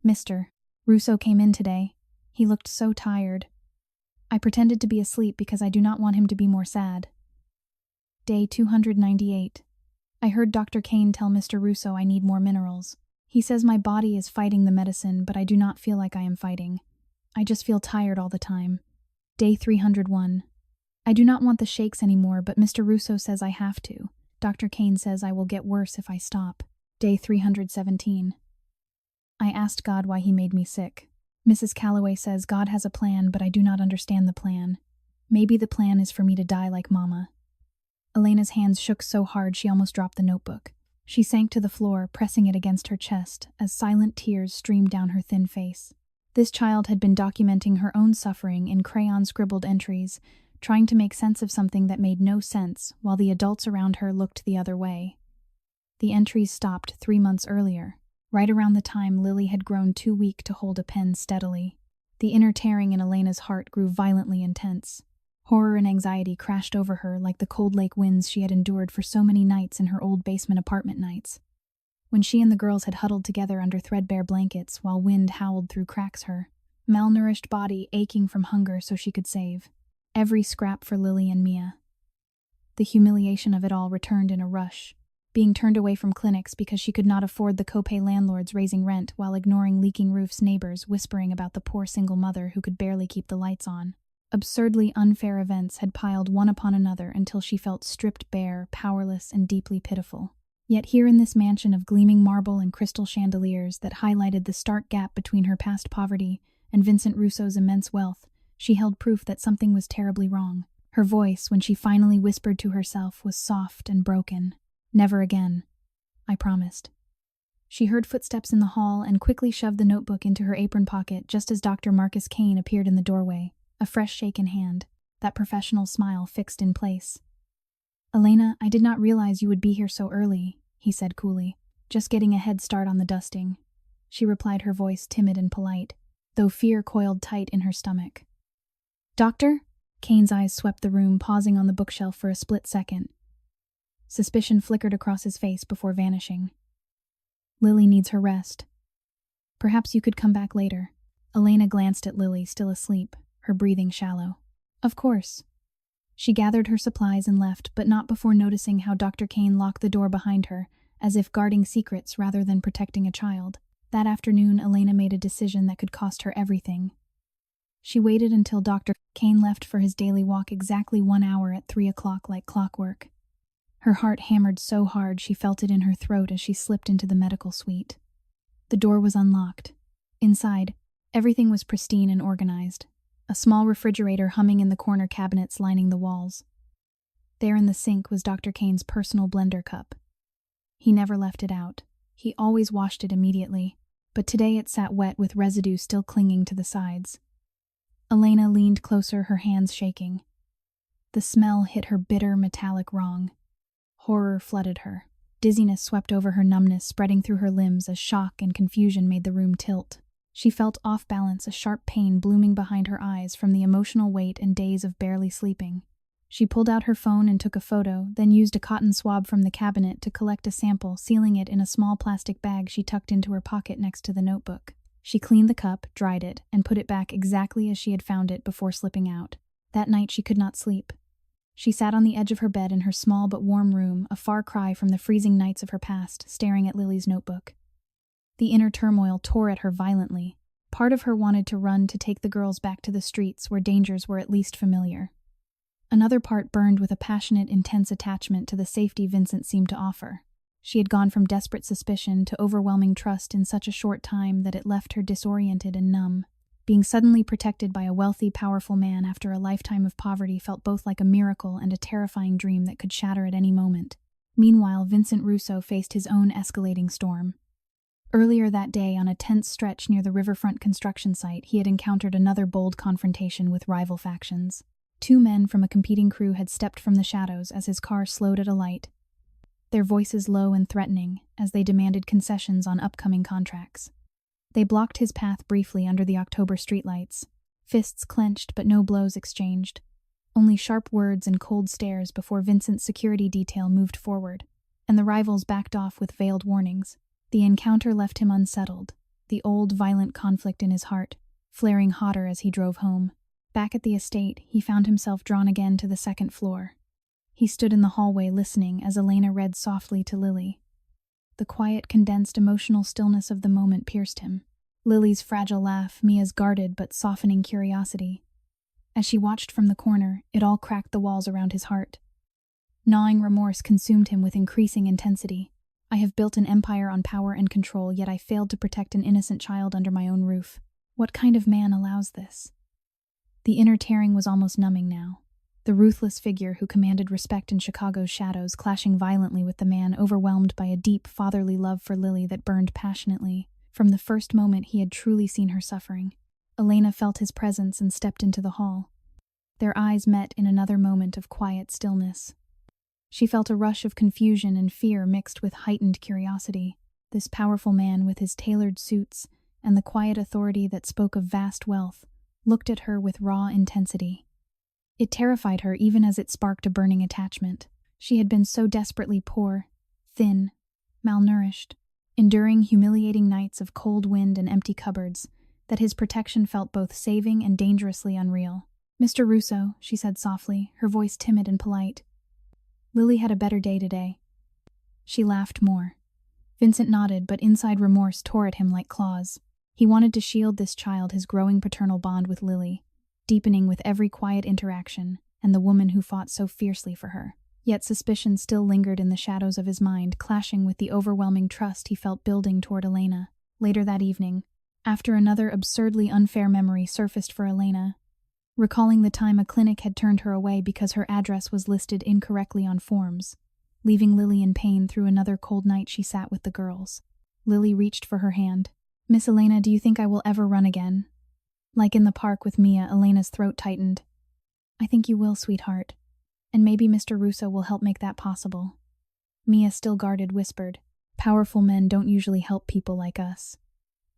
Mr. Russo came in today. He looked so tired. I pretended to be asleep because I do not want him to be more sad. Day 298. I heard Dr. Kane tell Mr. Russo I need more minerals. He says my body is fighting the medicine, but I do not feel like I am fighting. I just feel tired all the time. Day 301. I do not want the shakes anymore, but Mr. Russo says I have to. Dr. Kane says I will get worse if I stop. Day 317. I asked God why he made me sick. Mrs. Calloway says God has a plan, but I do not understand the plan. Maybe the plan is for me to die like Mama. Elena's hands shook so hard she almost dropped the notebook. She sank to the floor, pressing it against her chest, as silent tears streamed down her thin face. This child had been documenting her own suffering in crayon-scribbled entries, trying to make sense of something that made no sense while the adults around her looked the other way. The entries stopped 3 months earlier, right around the time Lily had grown too weak to hold a pen steadily. The inner tearing in Elena's heart grew violently intense. Horror and anxiety crashed over her like the cold lake winds she had endured for so many nights in her old basement apartment nights. When she and the girls had huddled together under threadbare blankets while wind howled through cracks, her malnourished body aching from hunger so she could save every scrap for Lily and Mia. The humiliation of it all returned in a rush, being turned away from clinics because she could not afford the copay landlords raising rent while ignoring leaking roofs neighbors whispering about the poor single mother who could barely keep the lights on. Absurdly unfair events had piled one upon another until she felt stripped bare, powerless, and deeply pitiful. Yet here in this mansion of gleaming marble and crystal chandeliers that highlighted the stark gap between her past poverty and Vincent Russo's immense wealth, she held proof that something was terribly wrong. Her voice, when she finally whispered to herself, was soft and broken. "Never again. I promised." She heard footsteps in the hall and quickly shoved the notebook into her apron pocket just as Dr. Marcus Kane appeared in the doorway, a fresh shaken hand, that professional smile fixed in place. "Elena, I did not realize you would be here so early," he said coolly. "Just getting a head start on the dusting," she replied, her voice timid and polite, though fear coiled tight in her stomach. "Doctor?" Kane's eyes swept the room, pausing on the bookshelf for a split second. Suspicion flickered across his face before vanishing. "Lily needs her rest. Perhaps you could come back later." Elena glanced at Lily, still asleep, her breathing shallow. "Of course." She gathered her supplies and left, but not before noticing how Dr. Kane locked the door behind her, as if guarding secrets rather than protecting a child. That afternoon, Elena made a decision that could cost her everything. She waited until Dr. Kane left for his daily walk exactly 1 hour at 3 o'clock like clockwork. Her heart hammered so hard she felt it in her throat as she slipped into the medical suite. The door was unlocked. Inside, everything was pristine and organized. A small refrigerator humming in the corner cabinets lining the walls. There in the sink was Dr. Kane's personal blender cup. He never left it out. He always washed it immediately, but today it sat wet with residue still clinging to the sides. Elena leaned closer, her hands shaking. The smell hit her bitter, metallic wrong. Horror flooded her. Dizziness swept over her, numbness spreading through her limbs as shock and confusion made the room tilt. She felt off balance, a sharp pain blooming behind her eyes from the emotional weight and days of barely sleeping. She pulled out her phone and took a photo, then used a cotton swab from the cabinet to collect a sample, sealing it in a small plastic bag she tucked into her pocket next to the notebook. She cleaned the cup, dried it, and put it back exactly as she had found it before slipping out. That night she could not sleep. She sat on the edge of her bed in her small but warm room, a far cry from the freezing nights of her past, staring at Lily's notebook. The inner turmoil tore at her violently. Part of her wanted to run to take the girls back to the streets where dangers were at least familiar. Another part burned with a passionate, intense attachment to the safety Vincent seemed to offer. She had gone from desperate suspicion to overwhelming trust in such a short time that it left her disoriented and numb. Being suddenly protected by a wealthy, powerful man after a lifetime of poverty felt both like a miracle and a terrifying dream that could shatter at any moment. Meanwhile, Vincent Russo faced his own escalating storm. Earlier that day, on a tense stretch near the riverfront construction site, he had encountered another bold confrontation with rival factions. 2 men from a competing crew had stepped from the shadows as his car slowed at a light, their voices low and threatening as they demanded concessions on upcoming contracts. They blocked his path briefly under the October streetlights, fists clenched but no blows exchanged, only sharp words and cold stares before Vincent's security detail moved forward, and the rivals backed off with veiled warnings. The encounter left him unsettled, the old violent conflict in his heart, flaring hotter as he drove home. Back at the estate, he found himself drawn again to the 2nd floor. He stood in the hallway listening as Elena read softly to Lily. The quiet, condensed, emotional stillness of the moment pierced him. Lily's fragile laugh, Mia's guarded but softening curiosity. As she watched from the corner, it all cracked the walls around his heart. Gnawing remorse consumed him with increasing intensity. I have built an empire on power and control, yet I failed to protect an innocent child under my own roof. What kind of man allows this? The inner tearing was almost numbing now. The ruthless figure who commanded respect in Chicago's shadows clashing violently with the man overwhelmed by a deep fatherly love for Lily that burned passionately from the first moment he had truly seen her suffering. Elena felt his presence and stepped into the hall. Their eyes met in another moment of quiet stillness. She felt a rush of confusion and fear mixed with heightened curiosity. This powerful man with his tailored suits and the quiet authority that spoke of vast wealth looked at her with raw intensity. It terrified her even as it sparked a burning attachment. She had been so desperately poor, thin, malnourished, enduring humiliating nights of cold wind and empty cupboards, that his protection felt both saving and dangerously unreal. "Mr. Russo," she said softly, her voice timid and polite. "Lily had a better day today." She laughed more. Vincent nodded, but inside remorse tore at him like claws. He wanted to shield this child, his growing paternal bond with Lily, deepening with every quiet interaction, and the woman who fought so fiercely for her. Yet suspicion still lingered in the shadows of his mind, clashing with the overwhelming trust he felt building toward Elena. Later that evening, after another absurdly unfair memory surfaced for Elena, recalling the time a clinic had turned her away because her address was listed incorrectly on forms, leaving Lily in pain through another cold night she sat with the girls. Lily reached for her hand. "Miss Elena, do you think I will ever run again?" Like in the park with Mia, Elena's throat tightened. "I think you will, sweetheart. And maybe Mr. Russo will help make that possible." Mia, still guarded, whispered, "Powerful men don't usually help people like us."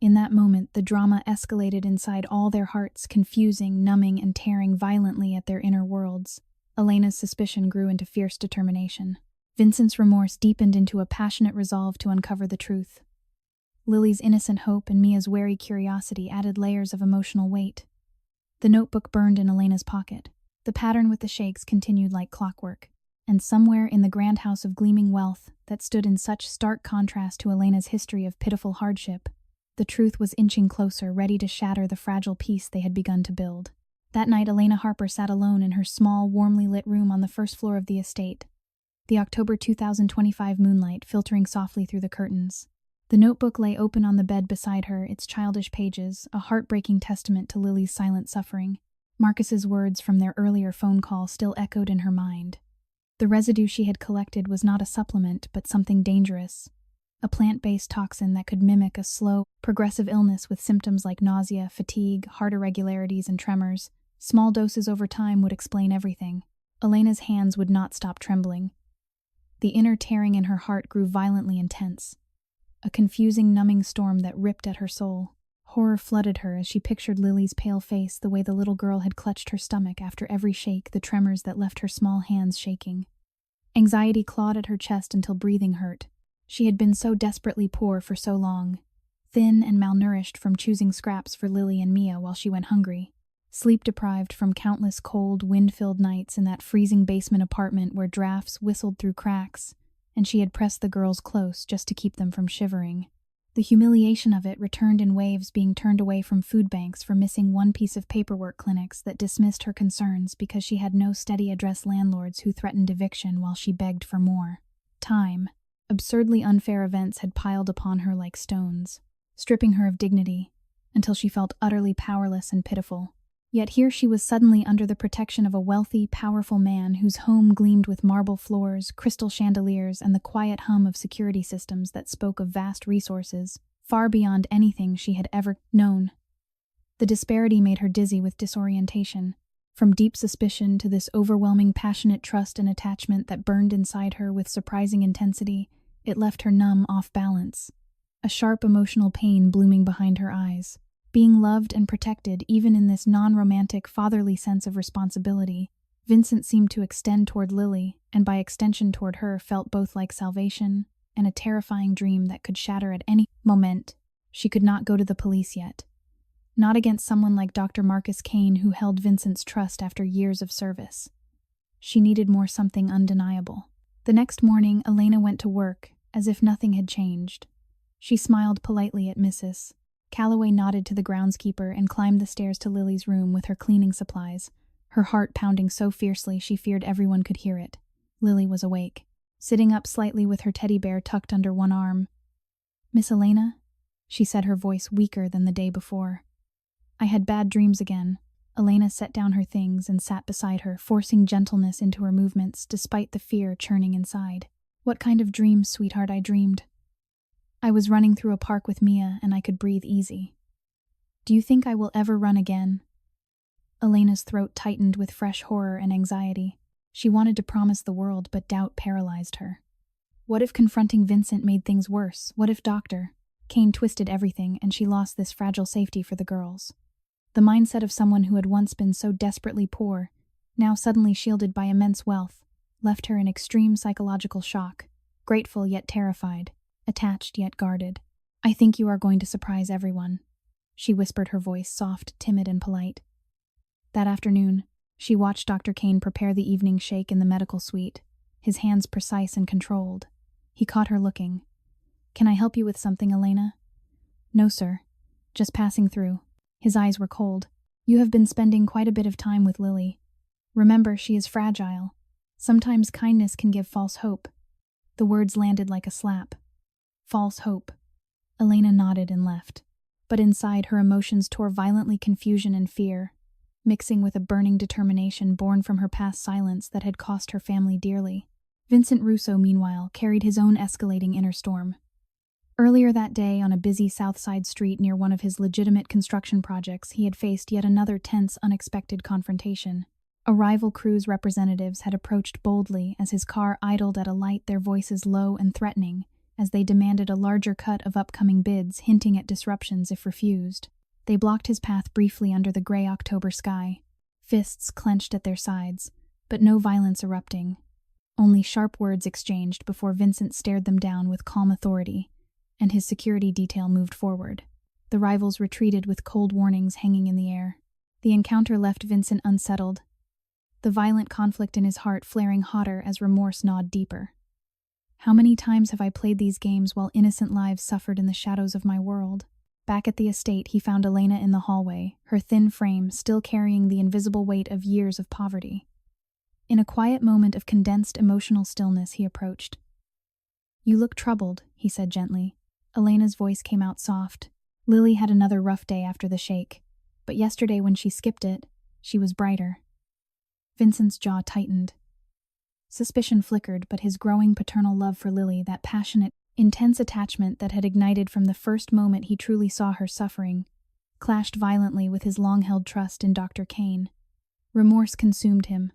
In that moment, the drama escalated inside all their hearts, confusing, numbing, and tearing violently at their inner worlds. Elena's suspicion grew into fierce determination. Vincent's remorse deepened into a passionate resolve to uncover the truth. Lily's innocent hope and Mia's wary curiosity added layers of emotional weight. The notebook burned in Elena's pocket. The pattern with the shakes continued like clockwork, and somewhere in the grand house of gleaming wealth that stood in such stark contrast to Elena's history of pitiful hardship, the truth was inching closer, ready to shatter the fragile peace they had begun to build. That night, Elena Harper sat alone in her small, warmly lit room on the first floor of the estate, the October 2025 moonlight filtering softly through the curtains. The notebook lay open on the bed beside her, its childish pages, a heartbreaking testament to Lily's silent suffering. Marcus's words from their earlier phone call still echoed in her mind. The residue she had collected was not a supplement, but something dangerous. A plant-based toxin that could mimic a slow, progressive illness with symptoms like nausea, fatigue, heart irregularities, and tremors. Small doses over time would explain everything. Elena's hands would not stop trembling. The inner tearing in her heart grew violently intense. A confusing, numbing storm that ripped at her soul. Horror flooded her as she pictured Lily's pale face, the way the little girl had clutched her stomach after every shake, the tremors that left her small hands shaking. Anxiety clawed at her chest until breathing hurt. She had been so desperately poor for so long, thin and malnourished from choosing scraps for Lily and Mia while she went hungry, sleep-deprived from countless cold, wind-filled nights in that freezing basement apartment where drafts whistled through cracks, and she had pressed the girls close just to keep them from shivering. The humiliation of it returned in waves, being turned away from food banks for missing one piece of paperwork, clinics that dismissed her concerns because she had no steady address, landlords who threatened eviction while she begged for more time. Absurdly unfair events had piled upon her like stones, stripping her of dignity, until she felt utterly powerless and pitiful. Yet here she was suddenly under the protection of a wealthy, powerful man whose home gleamed with marble floors, crystal chandeliers, and the quiet hum of security systems that spoke of vast resources, far beyond anything she had ever known. The disparity made her dizzy with disorientation. From deep suspicion to this overwhelming passionate trust and attachment that burned inside her with surprising intensity, it left her numb, off balance. A sharp emotional pain blooming behind her eyes. Being loved and protected even in this non-romantic, fatherly sense of responsibility, Vincent seemed to extend toward Lily, and by extension toward her, felt both like salvation and a terrifying dream that could shatter at any moment. She could not go to the police yet. Not against someone like Dr. Marcus Kane, who held Vincent's trust after years of service. She needed more, something undeniable. The next morning, Elena went to work, as if nothing had changed. She smiled politely at Mrs. Calloway, nodded to the groundskeeper, and climbed the stairs to Lily's room with her cleaning supplies, her heart pounding so fiercely she feared everyone could hear it. Lily was awake, sitting up slightly with her teddy bear tucked under one arm. "Miss Elena?" she said, her voice weaker than the day before. "I had bad dreams again." Elena set down her things and sat beside her, forcing gentleness into her movements despite the fear churning inside. "What kind of dreams, sweetheart?" "I dreamed I was running through a park with Mia and I could breathe easy." "Do you think I will ever run again?" Elena's throat tightened with fresh horror and anxiety. She wanted to promise the world, but doubt paralyzed her. What if confronting Vincent made things worse? What if Dr. Kane twisted everything and she lost this fragile safety for the girls? The mindset of someone who had once been so desperately poor, now suddenly shielded by immense wealth, left her in extreme psychological shock, grateful yet terrified, attached yet guarded. "I think you are going to surprise everyone," she whispered, her voice soft, timid, and polite. That afternoon, she watched Dr. Kane prepare the evening shake in the medical suite, his hands precise and controlled. He caught her looking. "Can I help you with something, Elena?" "No, sir. Just passing through." His eyes were cold. "You have been spending quite a bit of time with Lily. Remember, she is fragile. Sometimes kindness can give false hope." The words landed like a slap. False hope. Elena nodded and left. But inside, her emotions tore violently, confusion and fear, mixing with a burning determination born from her past silence that had cost her family dearly. Vincent Russo, meanwhile, carried his own escalating inner storm. Earlier that day, on a busy South Side street near one of his legitimate construction projects, he had faced yet another tense, unexpected confrontation. A rival crew's representatives had approached boldly as his car idled at a light, their voices low and threatening, as they demanded a larger cut of upcoming bids, hinting at disruptions if refused. They blocked his path briefly under the gray October sky, fists clenched at their sides, but no violence erupting. Only sharp words exchanged before Vincent stared them down with calm authority, and his security detail moved forward. The rivals retreated with cold warnings hanging in the air. The encounter left Vincent unsettled, the violent conflict in his heart flaring hotter as remorse gnawed deeper. "How many times have I played these games while innocent lives suffered in the shadows of my world?" Back at the estate, he found Elena in the hallway, her thin frame still carrying the invisible weight of years of poverty. In a quiet moment of condensed emotional stillness, he approached. "You look troubled," he said gently. Elena's voice came out soft. Lily had another rough day after the shake, but yesterday when she skipped it, she was brighter. Vincent's jaw tightened. Suspicion flickered, but his growing paternal love for Lily, that passionate, intense attachment that had ignited from the first moment he truly saw her suffering, clashed violently with his long-held trust in Dr. Kane. Remorse consumed him.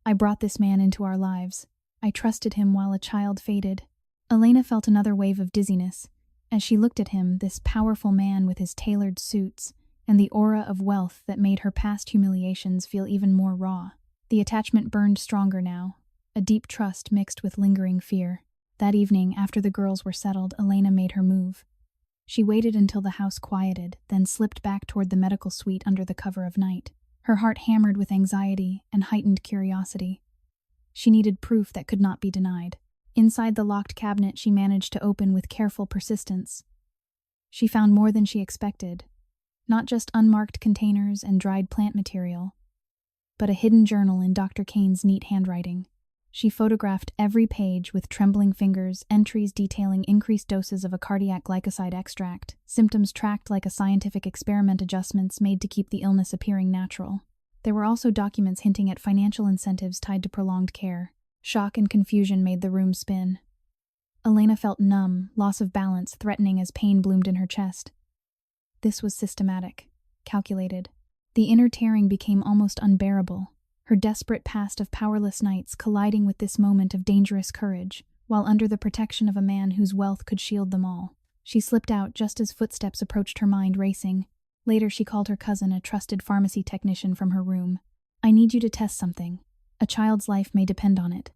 "I brought this man into our lives. I trusted him while a child faded." Elena felt another wave of dizziness as she looked at him, this powerful man with his tailored suits and the aura of wealth that made her past humiliations feel even more raw. The attachment burned stronger now, a deep trust mixed with lingering fear. That evening, after the girls were settled, Elena made her move. She waited until the house quieted, then slipped back toward the medical suite under the cover of night, her heart hammered with anxiety and heightened curiosity. She needed proof that could not be denied. Inside the locked cabinet she managed to open with careful persistence. She found more than she expected, not just unmarked containers and dried plant material, but a hidden journal in Dr. Kane's neat handwriting. She photographed every page with trembling fingers, entries detailing increased doses of a cardiac glycoside extract, symptoms tracked like a scientific experiment, adjustments made to keep the illness appearing natural. There were also documents hinting at financial incentives tied to prolonged care. Shock and confusion made the room spin. Elena felt numb, loss of balance threatening as pain bloomed in her chest. This was systematic, calculated. The inner tearing became almost unbearable, her desperate past of powerless nights colliding with this moment of dangerous courage, while under the protection of a man whose wealth could shield them all. She slipped out just as footsteps approached, her mind racing. Later she called her cousin, a trusted pharmacy technician, from her room. "I need you to test something. A child's life may depend on it."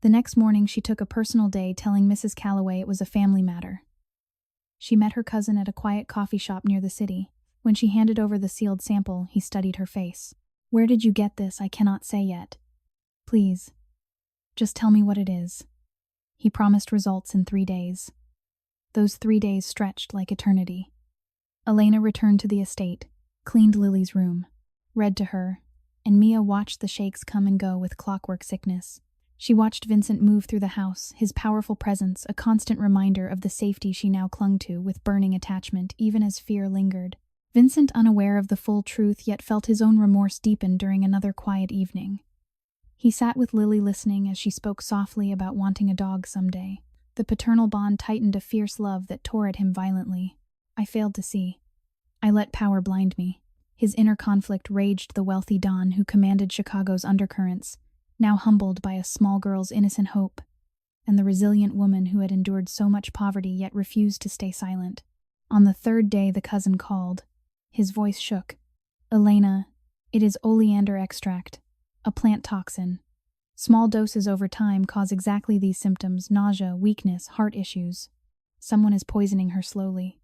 The next morning she took a personal day, telling Mrs. Calloway it was a family matter. She met her cousin at a quiet coffee shop near the city. When she handed over the sealed sample, he studied her face. "Where did you get this? I cannot say yet. Please, just tell me what it is." He promised results in 3 days. Those 3 days stretched like eternity. Elena returned to the estate, cleaned Lily's room, read to her, and Mia watched the shakes come and go with clockwork sickness. She watched Vincent move through the house, his powerful presence a constant reminder of the safety she now clung to with burning attachment, even as fear lingered. Vincent, unaware of the full truth, yet felt his own remorse deepen during another quiet evening. He sat with Lily, listening as she spoke softly about wanting a dog someday. The paternal bond tightened, a fierce love that tore at him violently. "I failed to see. I let power blind me. His inner conflict raged the wealthy Don who commanded Chicago's undercurrents, now humbled by a small girl's innocent hope, and the resilient woman who had endured so much poverty yet refused to stay silent. On the third day the cousin called. His voice shook. "Elena, it is oleander extract, a plant toxin. Small doses over time cause exactly these symptoms: nausea, weakness, heart issues. Someone is poisoning her slowly."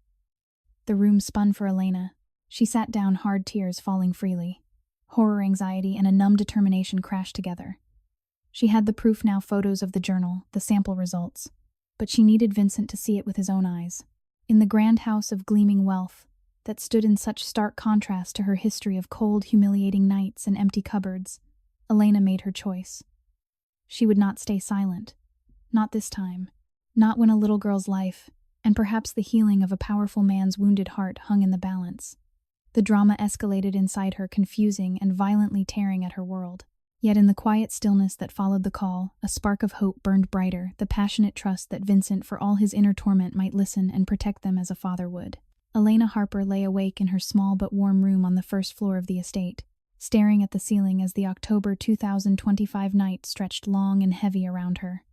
The room spun for Elena. She sat down, hard tears falling freely. Horror, anxiety, and a numb determination crashed together. She had the proof now, photos of the journal, the sample results. But she needed Vincent to see it with his own eyes. In the grand house of gleaming wealth, that stood in such stark contrast to her history of cold, humiliating nights and empty cupboards, Elena made her choice. She would not stay silent. Not this time. Not when a little girl's life, and perhaps the healing of a powerful man's wounded heart, hung in the balance. The drama escalated inside her, confusing and violently tearing at her world. Yet in the quiet stillness that followed the call, a spark of hope burned brighter, the passionate trust that Vincent, for all his inner torment, might listen and protect them as a father would. Elena Harper lay awake in her small but warm room on the first floor of the estate, staring at the ceiling as the October 2025 night stretched long and heavy around her.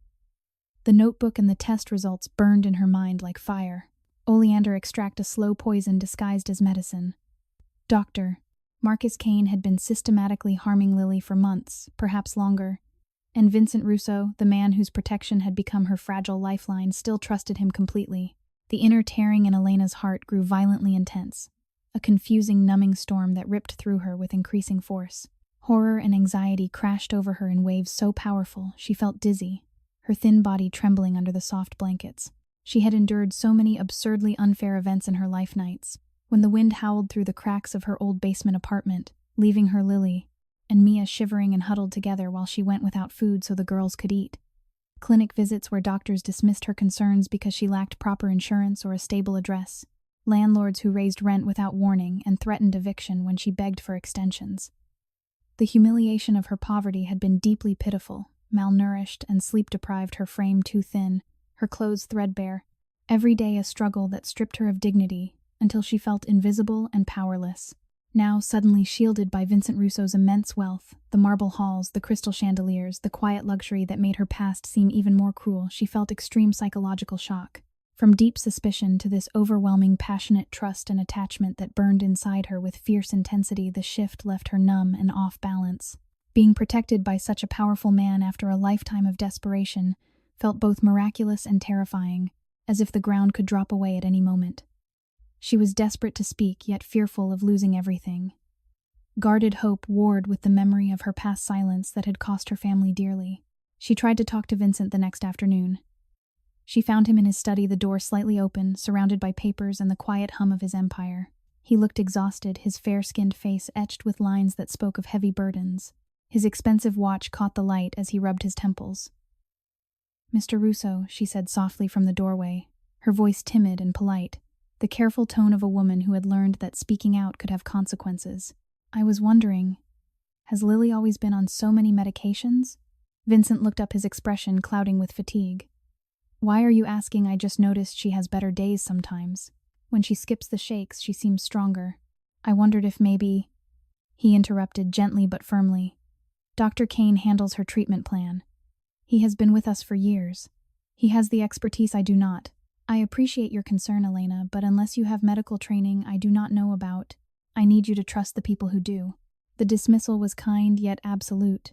The notebook and the test results burned in her mind like fire. Oleander extract, a slow poison disguised as medicine. Dr. Marcus Kane had been systematically harming Lily for months, perhaps longer, and Vincent Russo, the man whose protection had become her fragile lifeline, still trusted him completely. The inner tearing in Elena's heart grew violently intense, a confusing, numbing storm that ripped through her with increasing force. Horror and anxiety crashed over her in waves so powerful she felt dizzy, her thin body trembling under the soft blankets. She had endured so many absurdly unfair events in her life nights. When the wind howled through the cracks of her old basement apartment, leaving her Lily and Mia shivering and huddled together while she went without food so the girls could eat. Clinic visits where doctors dismissed her concerns because she lacked proper insurance or a stable address. Landlords who raised rent without warning and threatened eviction when she begged for extensions. The humiliation of her poverty had been deeply pitiful. Malnourished and sleep-deprived, her frame too thin, her clothes threadbare. Every day a struggle that stripped her of dignity, until she felt invisible and powerless. Now suddenly shielded by Vincent Russo's immense wealth, the marble halls, the crystal chandeliers, the quiet luxury that made her past seem even more cruel, she felt extreme psychological shock. From deep suspicion to this overwhelming passionate trust and attachment that burned inside her with fierce intensity, the shift left her numb and off balance. Being protected by such a powerful man after a lifetime of desperation felt both miraculous and terrifying, as if the ground could drop away at any moment. She was desperate to speak, yet fearful of losing everything. Guarded hope warred with the memory of her past silence that had cost her family dearly. She tried to talk to Vincent the next afternoon. She found him in his study, the door slightly open, surrounded by papers and the quiet hum of his empire. He looked exhausted, his fair-skinned face etched with lines that spoke of heavy burdens. His expensive watch caught the light as he rubbed his temples. "Mr. Russo," she said softly from the doorway, her voice timid and polite, the careful tone of a woman who had learned that speaking out could have consequences. "I was wondering, has Lily always been on so many medications?" Vincent looked up, his expression clouding with fatigue. "Why are you asking? I just noticed she has better days sometimes. When she skips the shakes, she seems stronger. I wondered if maybe—" He interrupted gently but firmly. "Dr. Kane handles her treatment plan. He has been with us for years. He has the expertise I do not. I appreciate your concern, Elena, but unless you have medical training I do not know about, I need you to trust the people who do." The dismissal was kind yet absolute.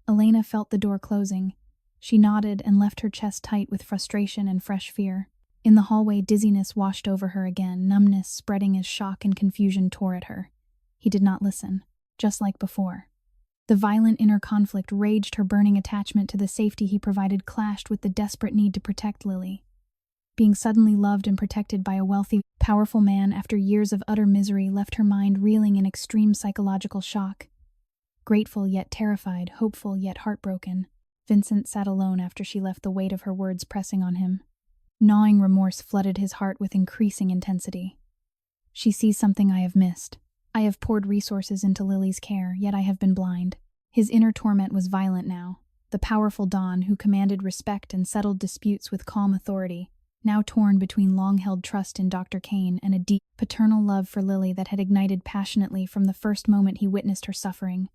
Elena felt the door closing. She nodded and left her chest tight with frustration and fresh fear. In the hallway, dizziness washed over her again, numbness spreading as shock and confusion tore at her. He did not listen, just like before. The violent inner conflict raged. Her burning attachment to the safety he provided clashed with the desperate need to protect Lily. Being suddenly loved and protected by a wealthy, powerful man after years of utter misery left her mind reeling in extreme psychological shock. Grateful yet terrified, hopeful yet heartbroken, Vincent sat alone after she left, the weight of her words pressing on him. Gnawing remorse flooded his heart with increasing intensity. "She sees something I have missed. I have poured resources into Lily's care, yet I have been blind." His inner torment was violent now. The powerful Don, who commanded respect and settled disputes with calm authority, now torn between long-held trust in Dr. Kane and a deep paternal love for Lily that had ignited passionately from the first moment he witnessed her suffering.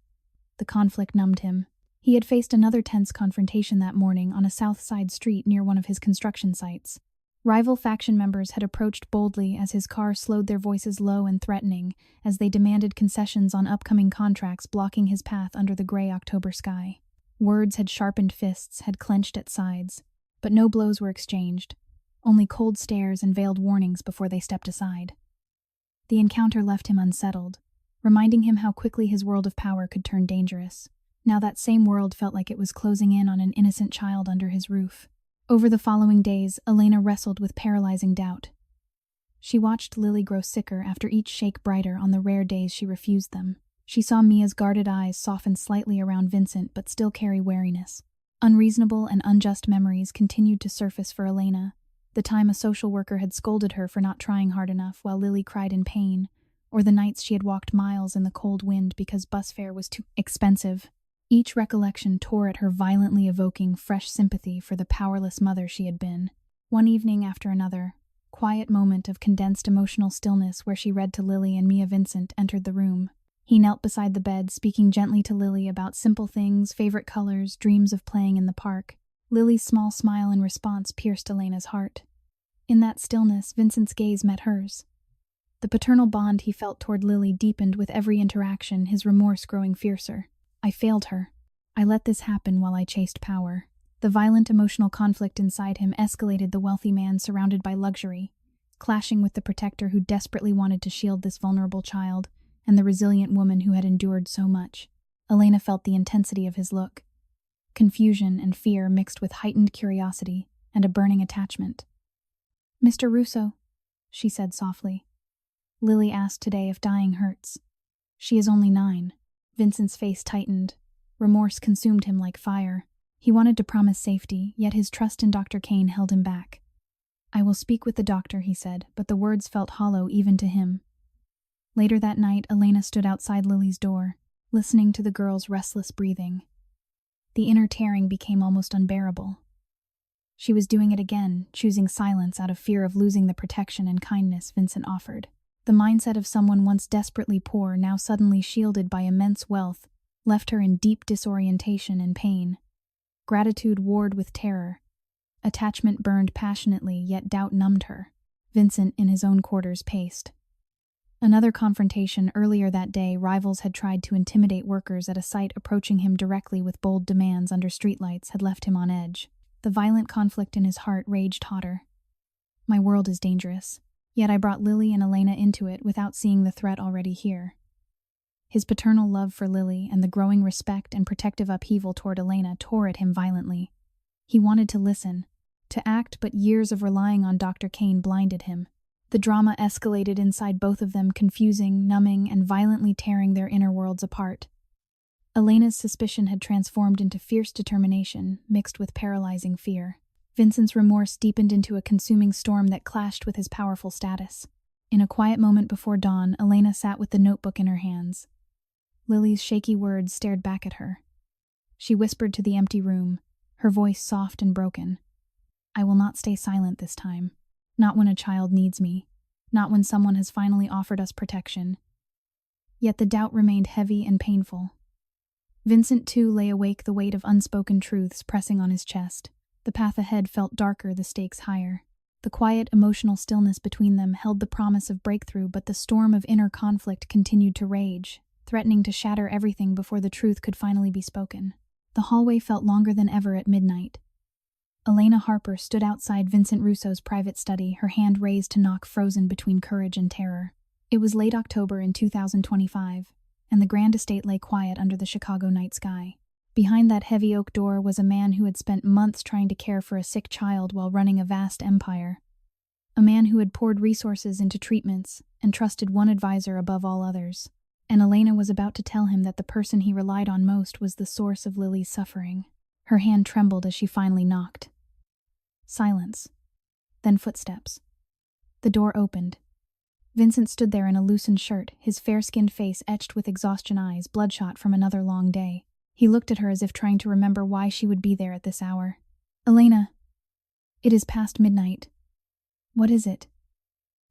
The conflict numbed him. He had faced another tense confrontation that morning on a south side street near one of his construction sites. Rival faction members had approached boldly as his car slowed, their voices low and threatening, as they demanded concessions on upcoming contracts, blocking his path under the gray October sky. Words had sharpened fists, had clenched at sides, but no blows were exchanged, only cold stares and veiled warnings before they stepped aside. The encounter left him unsettled, reminding him how quickly his world of power could turn dangerous. Now that same world felt like it was closing in on an innocent child under his roof. Over the following days, Elena wrestled with paralyzing doubt. She watched Lily grow sicker after each shake brighter on the rare days she refused them. She saw Mia's guarded eyes soften slightly around Vincent but still carry wariness. Unreasonable and unjust memories continued to surface for Elena. The time a social worker had scolded her for not trying hard enough while Lily cried in pain, or the nights she had walked miles in the cold wind because bus fare was too expensive. Each recollection tore at her, violently evoking fresh sympathy for the powerless mother she had been. One evening after another, quiet moment of condensed emotional stillness where she read to Lily and Mia, Vincent entered the room. He knelt beside the bed, speaking gently to Lily about simple things, favorite colors, dreams of playing in the park. Lily's small smile in response pierced Elena's heart. In that stillness, Vincent's gaze met hers. The paternal bond he felt toward Lily deepened with every interaction, his remorse growing fiercer. I failed her. I let this happen while I chased power. The violent emotional conflict inside him escalated, the wealthy man surrounded by luxury, clashing with the protector who desperately wanted to shield this vulnerable child, and the resilient woman who had endured so much. Elena felt the intensity of his look. Confusion and fear mixed with heightened curiosity and a burning attachment. "Mr. Russo," she said softly. "Lily asked today if dying hurts. She is only 9. Vincent's face tightened. Remorse consumed him like fire. He wanted to promise safety, yet his trust in Dr. Kane held him back. "I will speak with the doctor," he said, but the words felt hollow even to him. Later that night, Elena stood outside Lily's door, listening to the girl's restless breathing. The inner tearing became almost unbearable. She was doing it again, choosing silence out of fear of losing the protection and kindness Vincent offered. The mindset of someone once desperately poor, now suddenly shielded by immense wealth, left her in deep disorientation and pain. Gratitude warred with terror. Attachment burned passionately, yet doubt numbed her. Vincent, in his own quarters, paced. Another confrontation earlier that day, rivals had tried to intimidate workers at a site, approaching him directly with bold demands under streetlights had left him on edge. The violent conflict in his heart raged hotter. My world is dangerous. Yet I brought Lily and Elena into it without seeing the threat already here. His paternal love for Lily and the growing respect and protective upheaval toward Elena tore at him violently. He wanted to listen, to act, but years of relying on Dr. Kane blinded him. The drama escalated inside both of them, confusing, numbing, and violently tearing their inner worlds apart. Elena's suspicion had transformed into fierce determination, mixed with paralyzing fear. Vincent's remorse deepened into a consuming storm that clashed with his powerful status. In a quiet moment before dawn, Elena sat with the notebook in her hands. Lily's shaky words stared back at her. She whispered to the empty room, her voice soft and broken. "I will not stay silent this time. Not when a child needs me. Not when someone has finally offered us protection." Yet the doubt remained heavy and painful. Vincent, too, lay awake, the weight of unspoken truths pressing on his chest. The path ahead felt darker, the stakes higher. The quiet, emotional stillness between them held the promise of breakthrough, but the storm of inner conflict continued to rage, threatening to shatter everything before the truth could finally be spoken. The hallway felt longer than ever at midnight. Elena Harper stood outside Vincent Russo's private study, her hand raised to knock, frozen between courage and terror. It was late October in 2025, and the grand estate lay quiet under the Chicago night sky. Behind that heavy oak door was a man who had spent months trying to care for a sick child while running a vast empire. A man who had poured resources into treatments and trusted one advisor above all others. And Elena was about to tell him that the person he relied on most was the source of Lily's suffering. Her hand trembled as she finally knocked. Silence. Then footsteps. The door opened. Vincent stood there in a loosened shirt, his fair-skinned face etched with exhaustion, eyes bloodshot from another long day. He looked at her as if trying to remember why she would be there at this hour. "Elena, it is past midnight. What is it?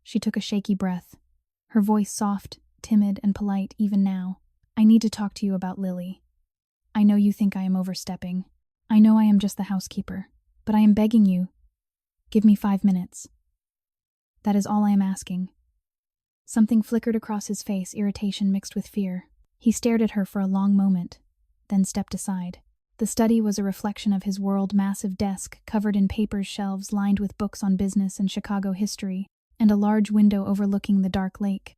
She took a shaky breath, her voice soft, timid, and polite even now. I need to talk to you about Lily. I know you think I am overstepping. I know I am just the housekeeper, but I am begging you. Give me 5 minutes. That is all I am asking. Something flickered across his face, irritation mixed with fear. He stared at her for a long moment, then stepped aside. The study was a reflection of his world, massive desk covered in papers, shelves lined with books on business and Chicago history, and a large window overlooking the dark lake.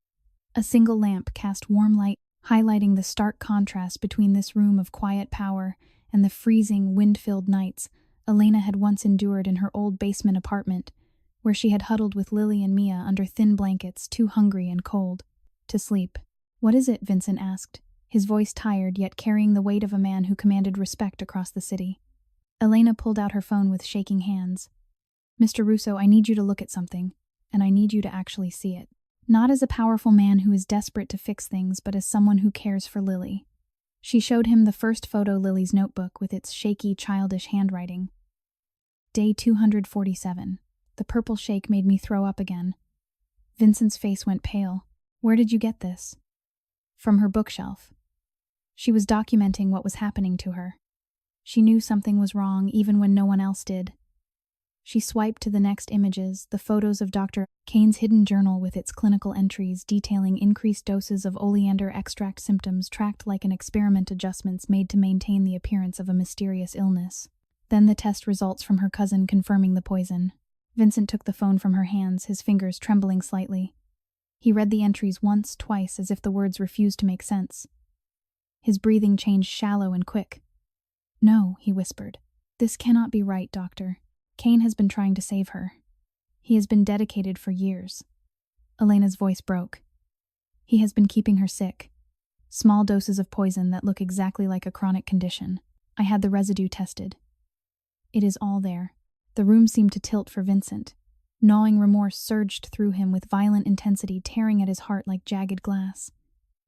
A single lamp cast warm light, highlighting the stark contrast between this room of quiet power and the freezing, wind-filled nights Elena had once endured in her old basement apartment, where she had huddled with Lily and Mia under thin blankets, too hungry and cold to sleep. What is it? Vincent asked, his voice tired yet carrying the weight of a man who commanded respect across the city. Elena pulled out her phone with shaking hands. Mr. Russo, I need you to look at something, and I need you to actually see it. Not as a powerful man who is desperate to fix things, but as someone who cares for Lily. She showed him the first photo, Lily's notebook, with its shaky, childish handwriting. Day 247. The purple shake made me throw up again. Vincent's face went pale. Where did you get this? From her bookshelf. She was documenting what was happening to her. She knew something was wrong even when no one else did. She swiped to the next images, the photos of Dr. Kane's hidden journal with its clinical entries detailing increased doses of oleander extract, symptoms tracked like an experiment, adjustments made to maintain the appearance of a mysterious illness. Then the test results from her cousin confirming the poison. Vincent took the phone from her hands, his fingers trembling slightly. He read the entries once, twice, as if the words refused to make sense. His breathing changed shallow and quick. No, he whispered. This cannot be right, doctor. Kane has been trying to save her. He has been dedicated for years. Elena's voice broke. He has been keeping her sick. Small doses of poison that look exactly like a chronic condition. I had the residue tested. It is all there. The room seemed to tilt for Vincent. Gnawing remorse surged through him with violent intensity, tearing at his heart like jagged glass.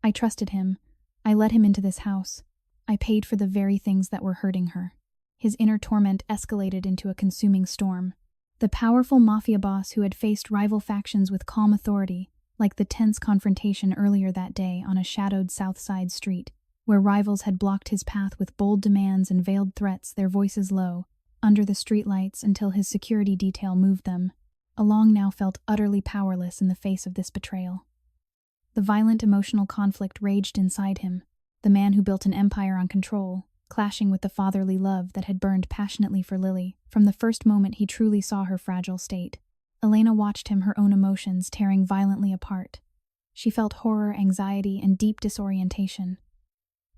I trusted him. I let him into this house. I paid for the very things that were hurting her. His inner torment escalated into a consuming storm. The powerful Mafia boss who had faced rival factions with calm authority, like the tense confrontation earlier that day on a shadowed South Side street, where rivals had blocked his path with bold demands and veiled threats, their voices low, under the streetlights until his security detail moved them. Along now felt utterly powerless in the face of this betrayal. The violent emotional conflict raged inside him, the man who built an empire on control, clashing with the fatherly love that had burned passionately for Lily from the first moment he truly saw her fragile state. Elena watched him, her own emotions tearing violently apart. She felt horror, anxiety, and deep disorientation.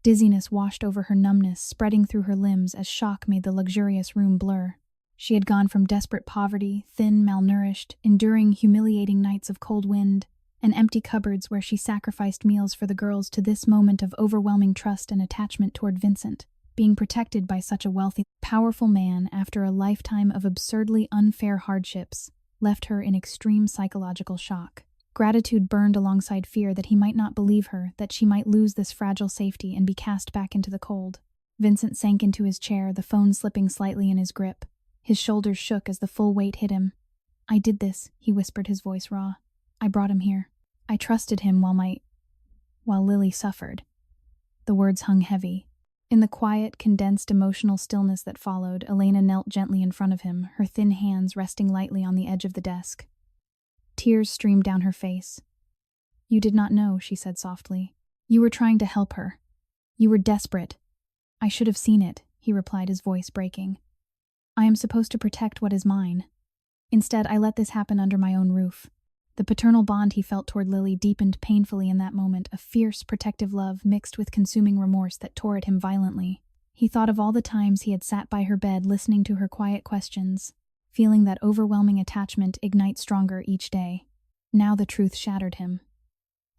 Dizziness washed over her, numbness spreading through her limbs as shock made the luxurious room blur. She had gone from desperate poverty, thin, malnourished, enduring humiliating nights of cold wind, and empty cupboards where she sacrificed meals for the girls, to this moment of overwhelming trust and attachment toward Vincent, being protected by such a wealthy, powerful man after a lifetime of absurdly unfair hardships left her in extreme psychological shock. Gratitude burned alongside fear that he might not believe her, that she might lose this fragile safety and be cast back into the cold. Vincent sank into his chair, the phone slipping slightly in his grip. His shoulders shook as the full weight hit him. I did this, he whispered, his voice raw. I brought him here. I trusted him while Lily suffered. The words hung heavy. In the quiet, condensed emotional stillness that followed, Elena knelt gently in front of him, her thin hands resting lightly on the edge of the desk. Tears streamed down her face. You did not know, she said softly. You were trying to help her. You were desperate. I should have seen it, he replied, his voice breaking. I am supposed to protect what is mine. Instead, I let this happen under my own roof. The paternal bond he felt toward Lily deepened painfully in that moment, a fierce, protective love mixed with consuming remorse that tore at him violently. He thought of all the times he had sat by her bed listening to her quiet questions, feeling that overwhelming attachment ignite stronger each day. Now the truth shattered him.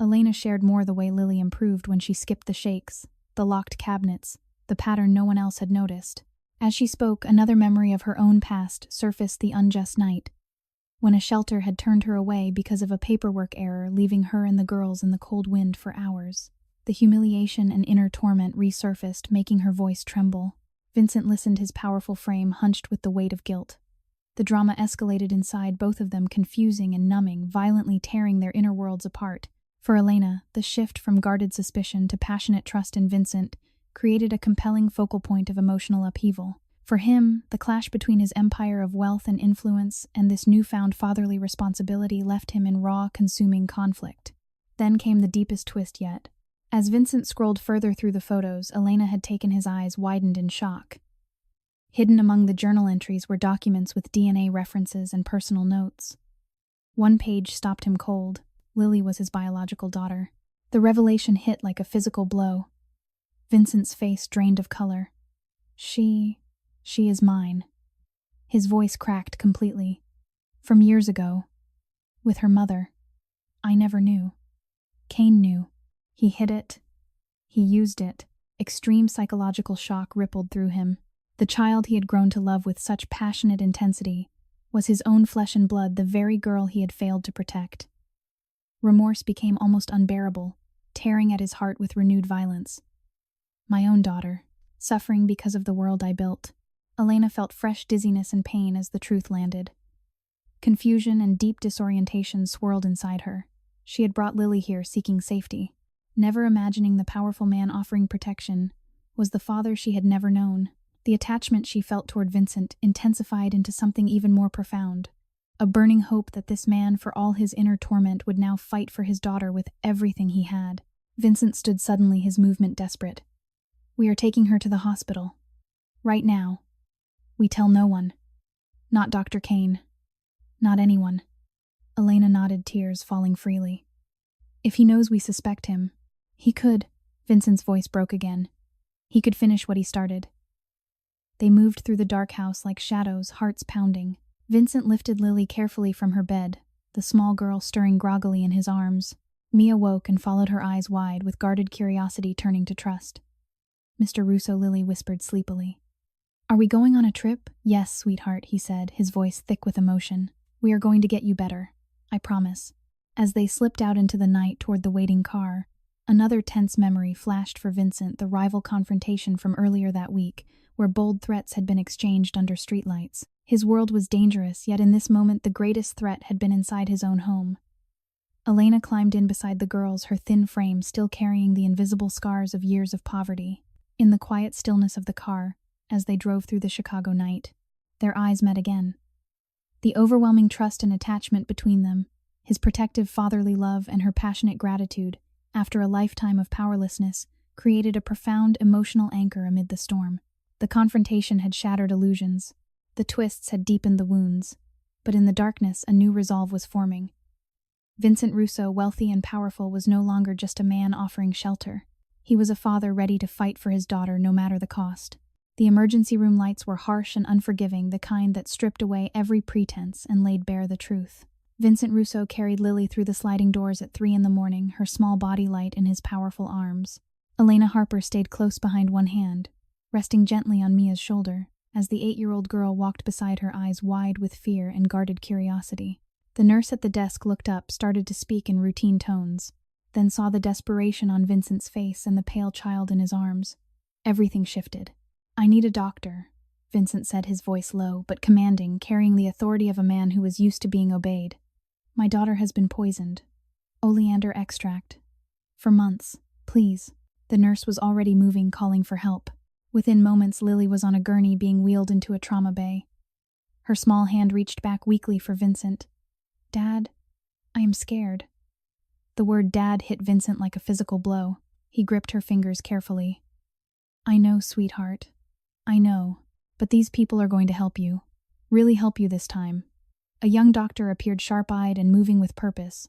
Elena shared more the way Lily improved when she skipped the shakes, the locked cabinets, the pattern no one else had noticed. As she spoke, another memory of her own past surfaced, the unjust night, when a shelter had turned her away because of a paperwork error, leaving her and the girls in the cold wind for hours. The humiliation and inner torment resurfaced, making her voice tremble. Vincent listened, his powerful frame hunched with the weight of guilt. The drama escalated inside both of them, confusing and numbing, violently tearing their inner worlds apart. For Elena, the shift from guarded suspicion to passionate trust in Vincent created a compelling focal point of emotional upheaval. For him, the clash between his empire of wealth and influence and this newfound fatherly responsibility left him in raw, consuming conflict. Then came the deepest twist yet. As Vincent scrolled further through the photos, Elena had taken his eyes widened in shock. Hidden among the journal entries were documents with DNA references and personal notes. One page stopped him cold. Lily was his biological daughter. The revelation hit like a physical blow. Vincent's face drained of color. She is mine. His voice cracked completely. From years ago. With her mother. I never knew. Cain knew. He hid it. He used it. Extreme psychological shock rippled through him. The child he had grown to love with such passionate intensity was his own flesh and blood, the very girl he had failed to protect. Remorse became almost unbearable, tearing at his heart with renewed violence. My own daughter, suffering because of the world I built. Elena felt fresh dizziness and pain as the truth landed. Confusion and deep disorientation swirled inside her. She had brought Lily here seeking safety, never imagining the powerful man offering protection was the father she had never known. The attachment she felt toward Vincent intensified into something even more profound. A burning hope that this man, for all his inner torment, would now fight for his daughter with everything he had. Vincent stood suddenly, his movement desperate. We are taking her to the hospital. Right now. We tell no one. Not Dr. Cain. Not anyone. Elena nodded, tears falling freely. If he knows we suspect him, he could. Vincent's voice broke again. He could finish what he started. They moved through the dark house like shadows, hearts pounding. Vincent lifted Lily carefully from her bed, the small girl stirring groggily in his arms. Mia woke and followed her eyes wide, with guarded curiosity turning to trust. Mr. Russo, Lily whispered sleepily. Are we going on a trip? Yes, sweetheart, he said, his voice thick with emotion. We are going to get you better. I promise. As they slipped out into the night toward the waiting car, another tense memory flashed for Vincent, the rival confrontation from earlier that week, where bold threats had been exchanged under streetlights. His world was dangerous, yet in this moment the greatest threat had been inside his own home. Elena climbed in beside the girls, her thin frame still carrying the invisible scars of years of poverty. In the quiet stillness of the car, as they drove through the Chicago night, their eyes met again. The overwhelming trust and attachment between them, his protective fatherly love and her passionate gratitude, after a lifetime of powerlessness, created a profound emotional anchor amid the storm. The confrontation had shattered illusions. The twists had deepened the wounds. But in the darkness, a new resolve was forming. Vincent Russo, wealthy and powerful, was no longer just a man offering shelter. He was a father ready to fight for his daughter no matter the cost. The emergency room lights were harsh and unforgiving, the kind that stripped away every pretense and laid bare the truth. Vincent Russo carried Lily through the sliding doors at 3 a.m, her small body light in his powerful arms. Elena Harper stayed close behind one hand, resting gently on Mia's shoulder, as the 8-year-old girl walked beside her, eyes wide with fear and guarded curiosity. The nurse at the desk looked up, started to speak in routine tones, then saw the desperation on Vincent's face and the pale child in his arms. Everything shifted. I need a doctor, Vincent said, his voice low but commanding, carrying the authority of a man who was used to being obeyed. My daughter has been poisoned. Oleander extract. For months, please. The nurse was already moving, calling for help. Within moments, Lily was on a gurney being wheeled into a trauma bay. Her small hand reached back weakly for Vincent. Dad, I am scared. The word dad hit Vincent like a physical blow. He gripped her fingers carefully. I know, sweetheart. I know. But these people are going to help you. Really help you this time. A young doctor appeared sharp-eyed and moving with purpose.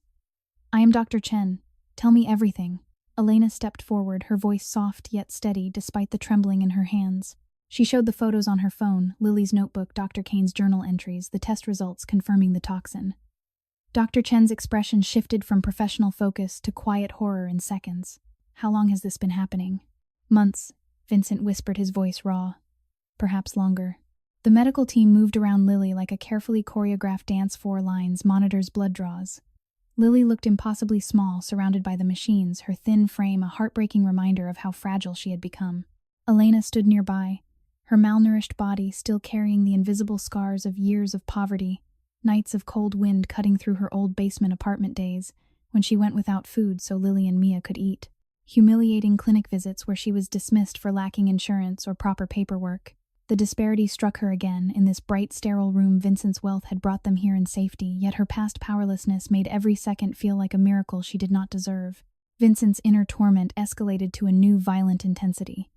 I am Dr. Chen. Tell me everything. Elena stepped forward, her voice soft yet steady despite the trembling in her hands. She showed the photos on her phone, Lily's notebook, Dr. Cain's journal entries, the test results confirming the toxin. Dr. Chen's expression shifted from professional focus to quiet horror in seconds. How long has this been happening? Months, Vincent whispered, his voice raw. Perhaps longer. The medical team moved around Lily like a carefully choreographed dance, 4 lines, monitors, blood draws. Lily looked impossibly small, surrounded by the machines, her thin frame a heartbreaking reminder of how fragile she had become. Elena stood nearby, her malnourished body still carrying the invisible scars of years of poverty, nights of cold wind cutting through her old basement apartment days when she went without food so Lily and Mia could eat, humiliating clinic visits where she was dismissed for lacking insurance or proper paperwork. The disparity struck her again. In this bright, sterile room, Vincent's wealth had brought them here in safety, yet her past powerlessness made every second feel like a miracle she did not deserve. Vincent's inner torment escalated to a new violent intensity.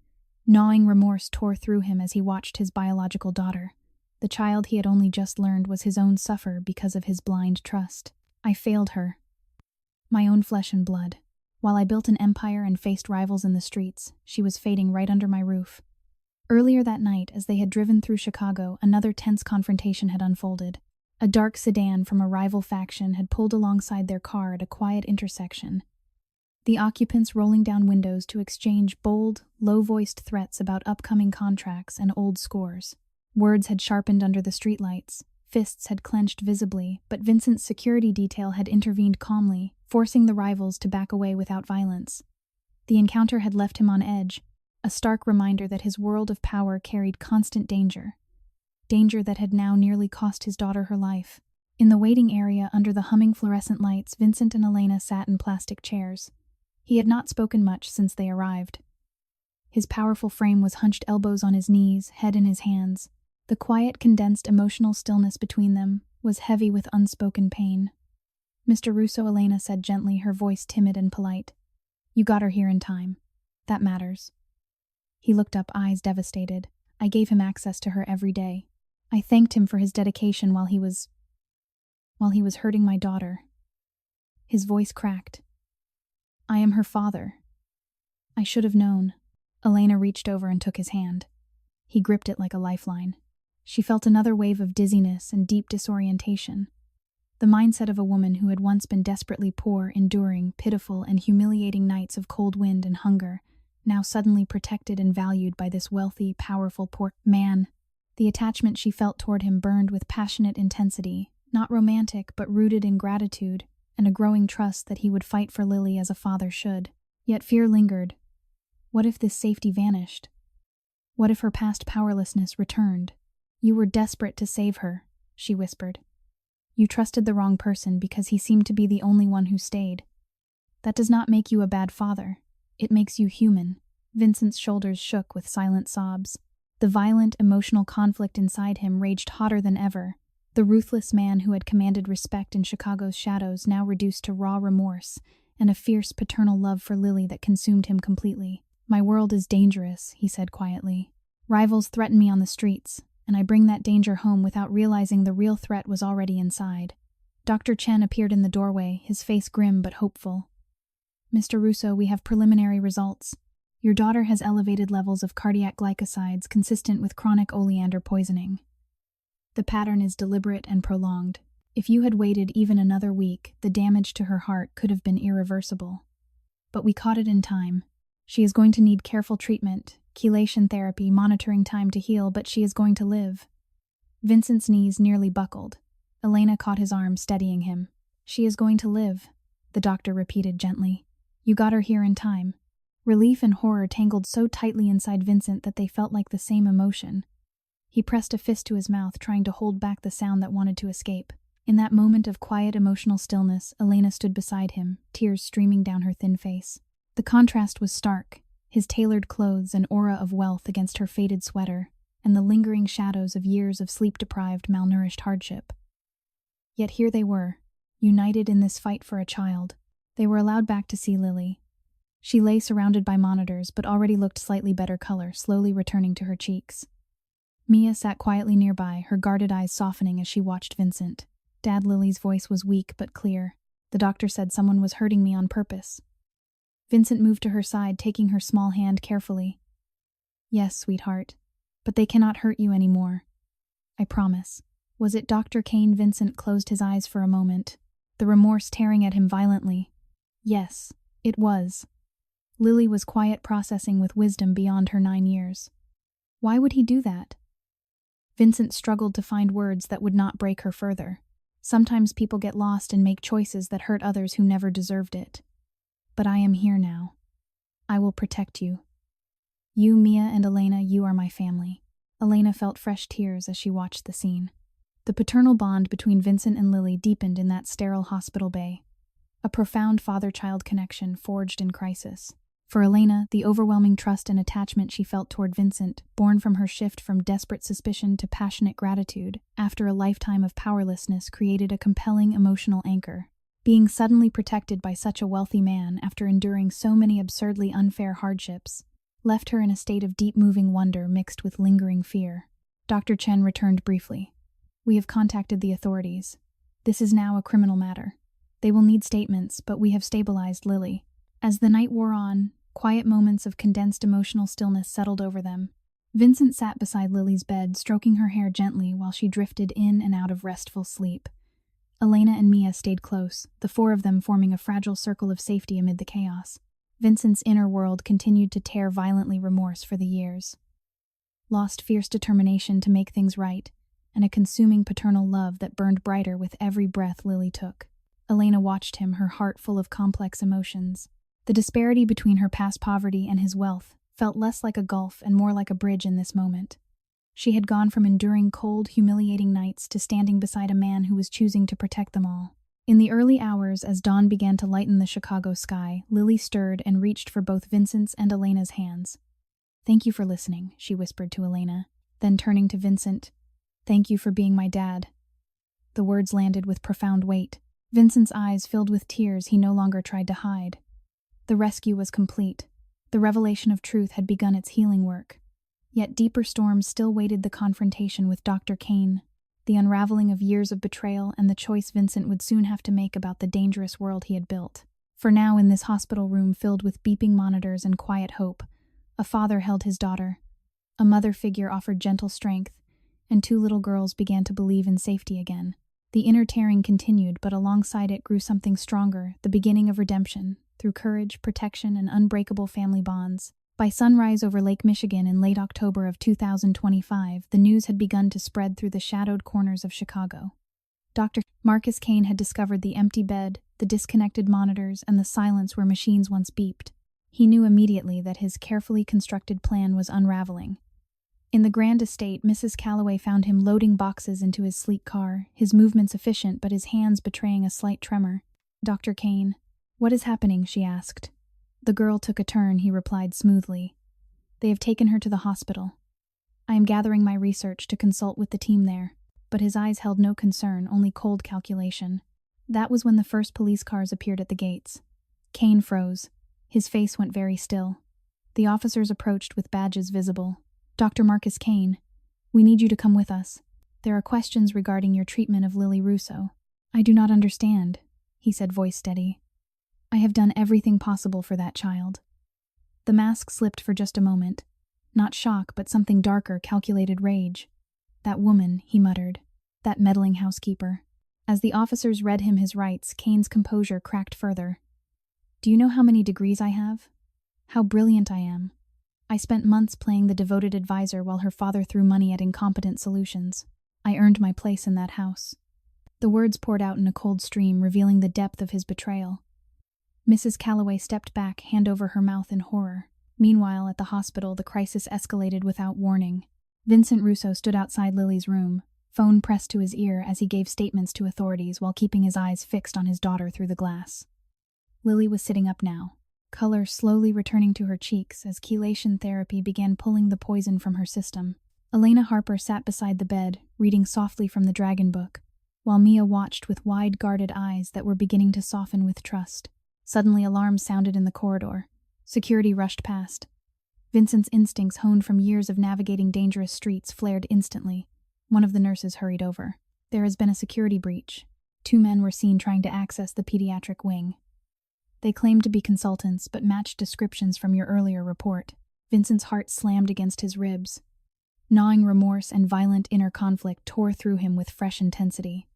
Gnawing remorse tore through him as he watched his biological daughter. The child he had only just learned was his own, suffer because of his blind trust. I failed her. My own flesh and blood. While I built an empire and faced rivals in the streets, she was fading right under my roof. Earlier that night, as they had driven through Chicago, another tense confrontation had unfolded. A dark sedan from a rival faction had pulled alongside their car at a quiet intersection, the occupants rolling down windows to exchange bold, low-voiced threats about upcoming contracts and old scores. Words had sharpened under the streetlights, fists had clenched visibly, but Vincent's security detail had intervened calmly, forcing the rivals to back away without violence. The encounter had left him on edge, a stark reminder that his world of power carried constant danger that had now nearly cost his daughter her life. In the waiting area under the humming fluorescent lights, Vincent and Elena sat in plastic chairs. He had not spoken much since they arrived. His powerful frame was hunched, elbows on his knees, head in his hands. The quiet, condensed, emotional stillness between them was heavy with unspoken pain. "Mr. Russo," Elena said gently, her voice timid and polite. "You got her here in time. That matters." He looked up, eyes devastated. "I gave him access to her every day. I thanked him for his dedication while he was hurting my daughter." His voice cracked. "I am her father. I should have known." Elena reached over and took his hand. He gripped it like a lifeline. She felt another wave of dizziness and deep disorientation. The mindset of a woman who had once been desperately poor, enduring pitiful and humiliating nights of cold wind and hunger, now suddenly protected and valued by this wealthy, powerful poor man. The attachment she felt toward him burned with passionate intensity, not romantic but rooted in gratitude and a growing trust that he would fight for Lily as a father should. Yet fear lingered. What if this safety vanished? What if her past powerlessness returned? "You were desperate to save her," she whispered. "You trusted the wrong person because he seemed to be the only one who stayed. That does not make you a bad father. It makes you human." Vincent's shoulders shook with silent sobs. The violent, emotional conflict inside him raged hotter than ever. The ruthless man who had commanded respect in Chicago's shadows now reduced to raw remorse and a fierce paternal love for Lily that consumed him completely. "My world is dangerous," he said quietly. "Rivals threaten me on the streets, and I bring that danger home without realizing the real threat was already inside." Dr. Chen appeared in the doorway, his face grim but hopeful. "Mr. Russo, we have preliminary results. Your daughter has elevated levels of cardiac glycosides consistent with chronic oleander poisoning. The pattern is deliberate and prolonged. If you had waited even another week, the damage to her heart could have been irreversible. But we caught it in time. She is going to need careful treatment, chelation therapy, monitoring time to heal, but she is going to live." Vincent's knees nearly buckled. Elena caught his arm, steadying him. "She is going to live," the doctor repeated gently. "You got her here in time." Relief and horror tangled so tightly inside Vincent that they felt like the same emotion. He pressed a fist to his mouth, trying to hold back the sound that wanted to escape. In that moment of quiet, emotional stillness, Elena stood beside him, tears streaming down her thin face. The contrast was stark, his tailored clothes and aura of wealth against her faded sweater, and the lingering shadows of years of sleep-deprived, malnourished hardship. Yet here they were, united in this fight for a child. They were allowed back to see Lily. She lay surrounded by monitors, but already looked slightly better color, slowly returning to her cheeks. Mia sat quietly nearby, her guarded eyes softening as she watched Vincent. "Dad," Lily's voice was weak but clear. "The doctor said someone was hurting me on purpose." Vincent moved to her side, taking her small hand carefully. "Yes, sweetheart, but they cannot hurt you anymore. I promise." Was it Dr. Kane? Vincent closed his eyes for a moment, the remorse tearing at him violently. Yes, it was. Lily was quiet, processing with wisdom beyond her 9 years. Why would he do that? Vincent struggled to find words that would not break her further. Sometimes people get lost and make choices that hurt others who never deserved it. But I am here now. I will protect you. You, Mia and Elena, you are my family. Elena felt fresh tears as she watched the scene. The paternal bond between Vincent and Lily deepened in that sterile hospital bay, a profound father-child connection forged in crisis. For Elena, the overwhelming trust and attachment she felt toward Vincent, born from her shift from desperate suspicion to passionate gratitude after a lifetime of powerlessness, created a compelling emotional anchor. Being suddenly protected by such a wealthy man after enduring so many absurdly unfair hardships left her in a state of deep-moving wonder mixed with lingering fear. Dr. Chen returned briefly. "We have contacted the authorities. This is now a criminal matter. They will need statements, but we have stabilized Lily." As the night wore on, quiet moments of condensed emotional stillness settled over them. Vincent sat beside Lily's bed, stroking her hair gently while she drifted in and out of restful sleep. Elena and Mia stayed close, the four of them forming a fragile circle of safety amid the chaos. Vincent's inner world continued to tear violently, remorse for the years lost, fierce determination to make things right, and a consuming paternal love that burned brighter with every breath Lily took. Elena watched him, her heart full of complex emotions. The disparity between her past poverty and his wealth felt less like a gulf and more like a bridge in this moment. She had gone from enduring cold, humiliating nights to standing beside a man who was choosing to protect them all. In the early hours, as dawn began to lighten the Chicago sky, Lily stirred and reached for both Vincent's and Elena's hands. "Thank you for listening," she whispered to Elena. Then turning to Vincent, "Thank you for being my dad." The words landed with profound weight. Vincent's eyes filled with tears he no longer tried to hide. The rescue was complete. The revelation of truth had begun its healing work. Yet deeper storms still waited the confrontation with Dr. Kane, the unraveling of years of betrayal, and the choice Vincent would soon have to make about the dangerous world he had built. For now, in this hospital room filled with beeping monitors and quiet hope, a father held his daughter. A mother figure offered gentle strength, and two little girls began to believe in safety again. The inner tearing continued, but alongside it grew something stronger, the beginning of redemption, through courage, protection, and unbreakable family bonds. By sunrise over Lake Michigan in late October of 2025, the news had begun to spread through the shadowed corners of Chicago. Dr. Marcus Kane had discovered the empty bed, the disconnected monitors, and the silence where machines once beeped. He knew immediately that his carefully constructed plan was unraveling. In the grand estate, Mrs. Calloway found him loading boxes into his sleek car, his movements efficient but his hands betraying a slight tremor. "Dr. Kane, what is happening?" she asked. The girl took a turn, he replied smoothly. "They have taken her to the hospital. I am gathering my research to consult with the team there." But his eyes held no concern, only cold calculation. That was when the first police cars appeared at the gates. Kane froze. His face went very still. The officers approached with badges visible. "Dr. Marcus Kane, we need you to come with us. There are questions regarding your treatment of Lily Russo." "I do not understand," he said, voice steady. "I have done everything possible for that child." The mask slipped for just a moment. Not shock, but something darker, calculated rage. "That woman," he muttered. "That meddling housekeeper." As the officers read him his rights, Kane's composure cracked further. "Do you know how many degrees I have? How brilliant I am? I spent months playing the devoted advisor while her father threw money at incompetent solutions. I earned my place in that house." The words poured out in a cold stream, revealing the depth of his betrayal. Mrs. Calloway stepped back, hand over her mouth in horror. Meanwhile, at the hospital, the crisis escalated without warning. Vincent Russo stood outside Lily's room, phone pressed to his ear as he gave statements to authorities while keeping his eyes fixed on his daughter through the glass. Lily was sitting up now, color slowly returning to her cheeks as chelation therapy began pulling the poison from her system. Elena Harper sat beside the bed, reading softly from the Dragon Book, while Mia watched with wide-guarded eyes that were beginning to soften with trust. Suddenly, alarms sounded in the corridor. Security rushed past. Vincent's instincts, honed from years of navigating dangerous streets, flared instantly. One of the nurses hurried over. "There has been a security breach. 2 men were seen trying to access the pediatric wing. They claimed to be consultants, but matched descriptions from your earlier report." Vincent's heart slammed against his ribs. Gnawing remorse and violent inner conflict tore through him with fresh intensity.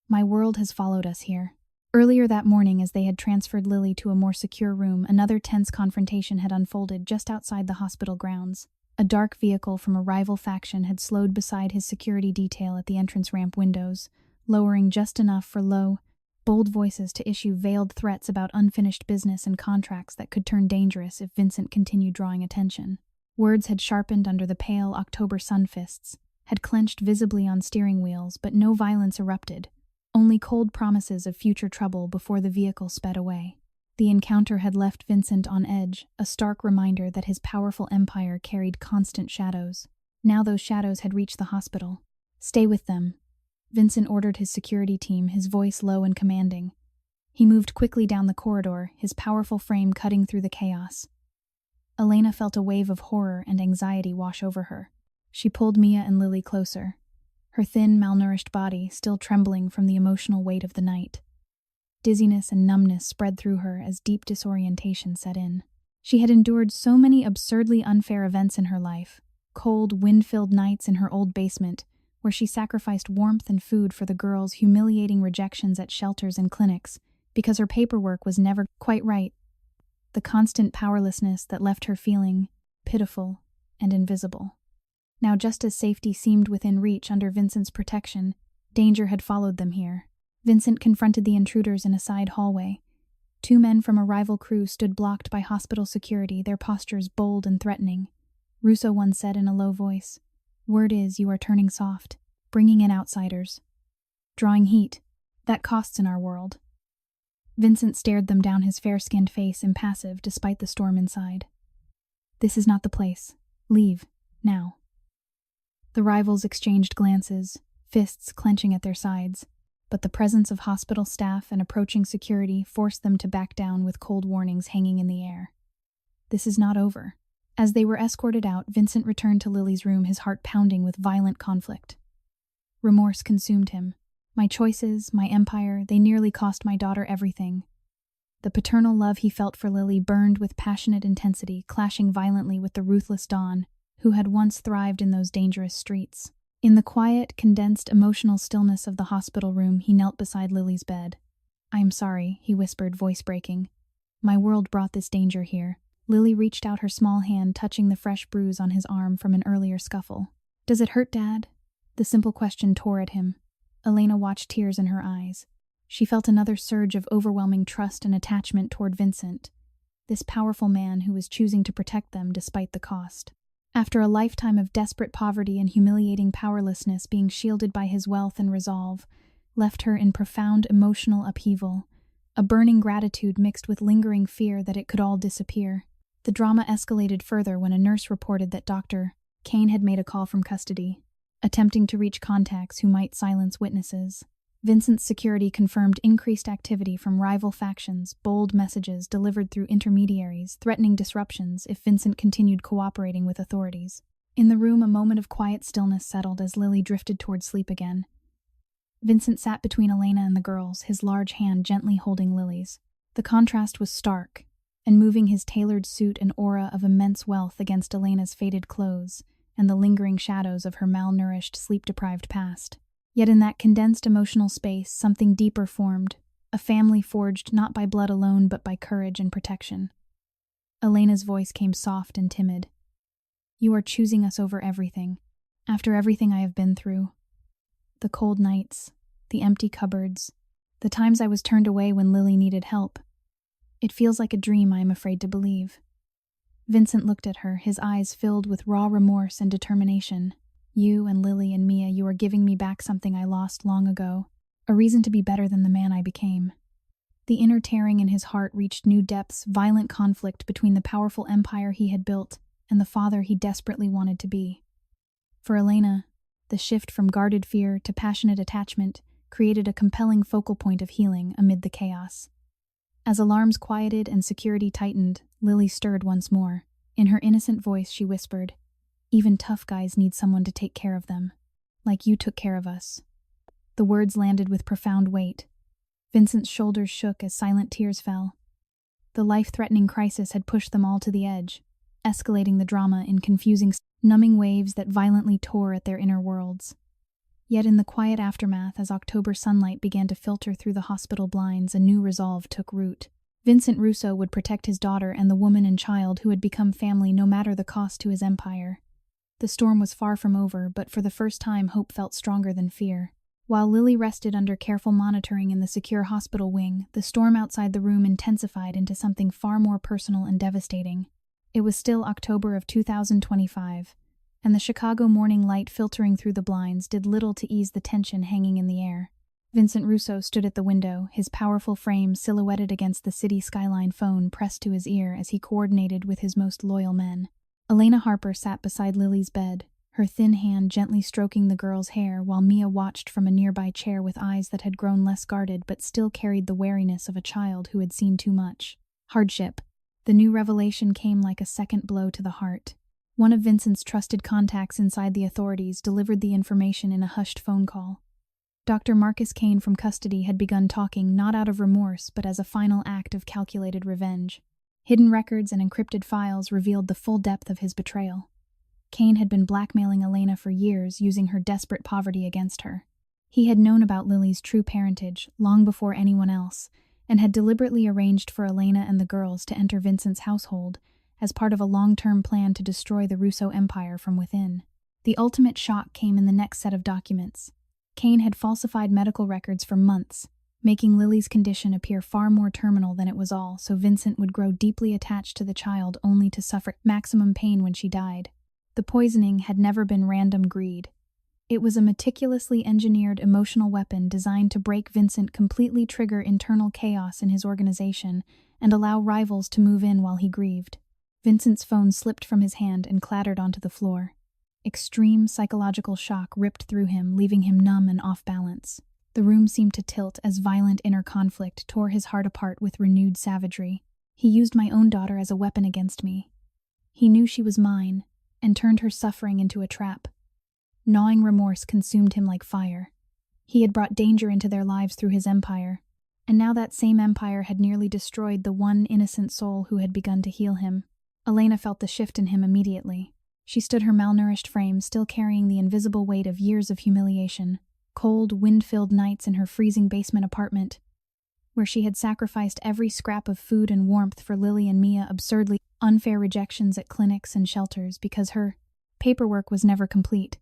"My world has followed us here." Earlier that morning, as they had transferred Lily to a more secure room, another tense confrontation had unfolded just outside the hospital grounds. A dark vehicle from a rival faction had slowed beside his security detail at the entrance ramp windows, lowering just enough for low, bold voices to issue veiled threats about unfinished business and contracts that could turn dangerous if Vincent continued drawing attention. Words had sharpened under the pale October sun fists, had clenched visibly on steering wheels, but no violence erupted, only cold promises of future trouble before the vehicle sped away. The encounter had left Vincent on edge, a stark reminder that his powerful empire carried constant shadows. Now those shadows had reached the hospital. "Stay with them," Vincent ordered his security team, his voice low and commanding. He moved quickly down the corridor, his powerful frame cutting through the chaos. Elena felt a wave of horror and anxiety wash over her. She pulled Mia and Lily closer, her thin, malnourished body still trembling from the emotional weight of the night. Dizziness and numbness spread through her as deep disorientation set in. She had endured so many absurdly unfair events in her life, cold, wind-filled nights in her old basement, where she sacrificed warmth and food for the girls, humiliating rejections at shelters and clinics, because her paperwork was never quite right. The constant powerlessness that left her feeling pitiful and invisible. Now, just as safety seemed within reach under Vincent's protection, danger had followed them here. Vincent confronted the intruders in a side hallway. Two men from a rival crew stood blocked by hospital security, their postures bold and threatening. Russo once said in a low voice, "Word is you are turning soft, bringing in outsiders. Drawing heat. That costs in our world." Vincent stared them down, his fair-skinned face impassive despite the storm inside. "This is not the place. Leave, now." The rivals exchanged glances, fists clenching at their sides, but the presence of hospital staff and approaching security forced them to back down with cold warnings hanging in the air. This is not over. As they were escorted out, Vincent returned to Lily's room, his heart pounding with violent conflict. Remorse consumed him. My choices, my empire, they nearly cost my daughter everything. The paternal love he felt for Lily burned with passionate intensity, clashing violently with the ruthless Dawn, who had once thrived in those dangerous streets. In the quiet, condensed, emotional stillness of the hospital room, he knelt beside Lily's bed. "I am sorry," he whispered, voice breaking. "My world brought this danger here." Lily reached out her small hand, touching the fresh bruise on his arm from an earlier scuffle. "Does it hurt, Dad?" The simple question tore at him. Elena watched, tears in her eyes. She felt another surge of overwhelming trust and attachment toward Vincent, this powerful man who was choosing to protect them despite the cost. After a lifetime of desperate poverty and humiliating powerlessness, being shielded by his wealth and resolve left her in profound emotional upheaval, a burning gratitude mixed with lingering fear that it could all disappear. The drama escalated further when a nurse reported that Dr. Kane had made a call from custody, attempting to reach contacts who might silence witnesses. Vincent's security confirmed increased activity from rival factions, bold messages delivered through intermediaries, threatening disruptions if Vincent continued cooperating with authorities. In the room, a moment of quiet stillness settled as Lily drifted toward sleep again. Vincent sat between Elena and the girls, his large hand gently holding Lily's. The contrast was stark, and moving his tailored suit an aura of immense wealth against Elena's faded clothes and the lingering shadows of her malnourished, sleep-deprived past. Yet in that condensed emotional space, something deeper formed, a family forged not by blood alone but by courage and protection. Elena's voice came soft and timid. "You are choosing us over everything, after everything I have been through. The cold nights, the empty cupboards, the times I was turned away when Lily needed help. It feels like a dream I am afraid to believe." Vincent looked at her, his eyes filled with raw remorse and determination. "You and Lily and Mia, you are giving me back something I lost long ago, a reason to be better than the man I became." The inner tearing in his heart reached new depths, violent conflict between the powerful empire he had built and the father he desperately wanted to be. For Elena, the shift from guarded fear to passionate attachment created a compelling focal point of healing amid the chaos. As alarms quieted and security tightened, Lily stirred once more. In her innocent voice, she whispered, "Even tough guys need someone to take care of them, like you took care of us." The words landed with profound weight. Vincent's shoulders shook as silent tears fell. The life-threatening crisis had pushed them all to the edge, escalating the drama in confusing, numbing waves that violently tore at their inner worlds. Yet in the quiet aftermath, as October sunlight began to filter through the hospital blinds, a new resolve took root. Vincent Russo would protect his daughter and the woman and child who had become family no matter the cost to his empire. The storm was far from over, but for the first time hope felt stronger than fear. While Lily rested under careful monitoring in the secure hospital wing, the storm outside the room intensified into something far more personal and devastating. It was still October of 2025, and the Chicago morning light filtering through the blinds did little to ease the tension hanging in the air. Vincent Russo stood at the window, his powerful frame silhouetted against the city skyline, phone pressed to his ear as he coordinated with his most loyal men. Elena Harper sat beside Lily's bed, her thin hand gently stroking the girl's hair, while Mia watched from a nearby chair with eyes that had grown less guarded but still carried the wariness of a child who had seen too much. Hardship. The new revelation came like a second blow to the heart. One of Vincent's trusted contacts inside the authorities delivered the information in a hushed phone call. Dr. Marcus Kane from custody had begun talking not out of remorse but as a final act of calculated revenge. Hidden records and encrypted files revealed the full depth of his betrayal. Kane had been blackmailing Elena for years, using her desperate poverty against her. He had known about Lily's true parentage long before anyone else, and had deliberately arranged for Elena and the girls to enter Vincent's household as part of a long-term plan to destroy the Russo empire from within. The ultimate shock came in the next set of documents. Kane had falsified medical records for months, making Lily's condition appear far more terminal than it was, all so Vincent would grow deeply attached to the child only to suffer maximum pain when she died. The poisoning had never been random greed. It was a meticulously engineered emotional weapon designed to break Vincent, completely trigger internal chaos in his organization, and allow rivals to move in while he grieved. Vincent's phone slipped from his hand and clattered onto the floor. Extreme psychological shock ripped through him, leaving him numb and off balance. The room seemed to tilt as violent inner conflict tore his heart apart with renewed savagery. He used my own daughter as a weapon against me. He knew she was mine, and turned her suffering into a trap. Gnawing remorse consumed him like fire. He had brought danger into their lives through his empire, and now that same empire had nearly destroyed the one innocent soul who had begun to heal him. Elena felt the shift in him immediately. She stood her malnourished frame, still carrying the invisible weight of years of humiliation. Cold, wind-filled nights in her freezing basement apartment, where she had sacrificed every scrap of food and warmth for Lily and Mia, absurdly unfair rejections at clinics and shelters because her paperwork was never complete.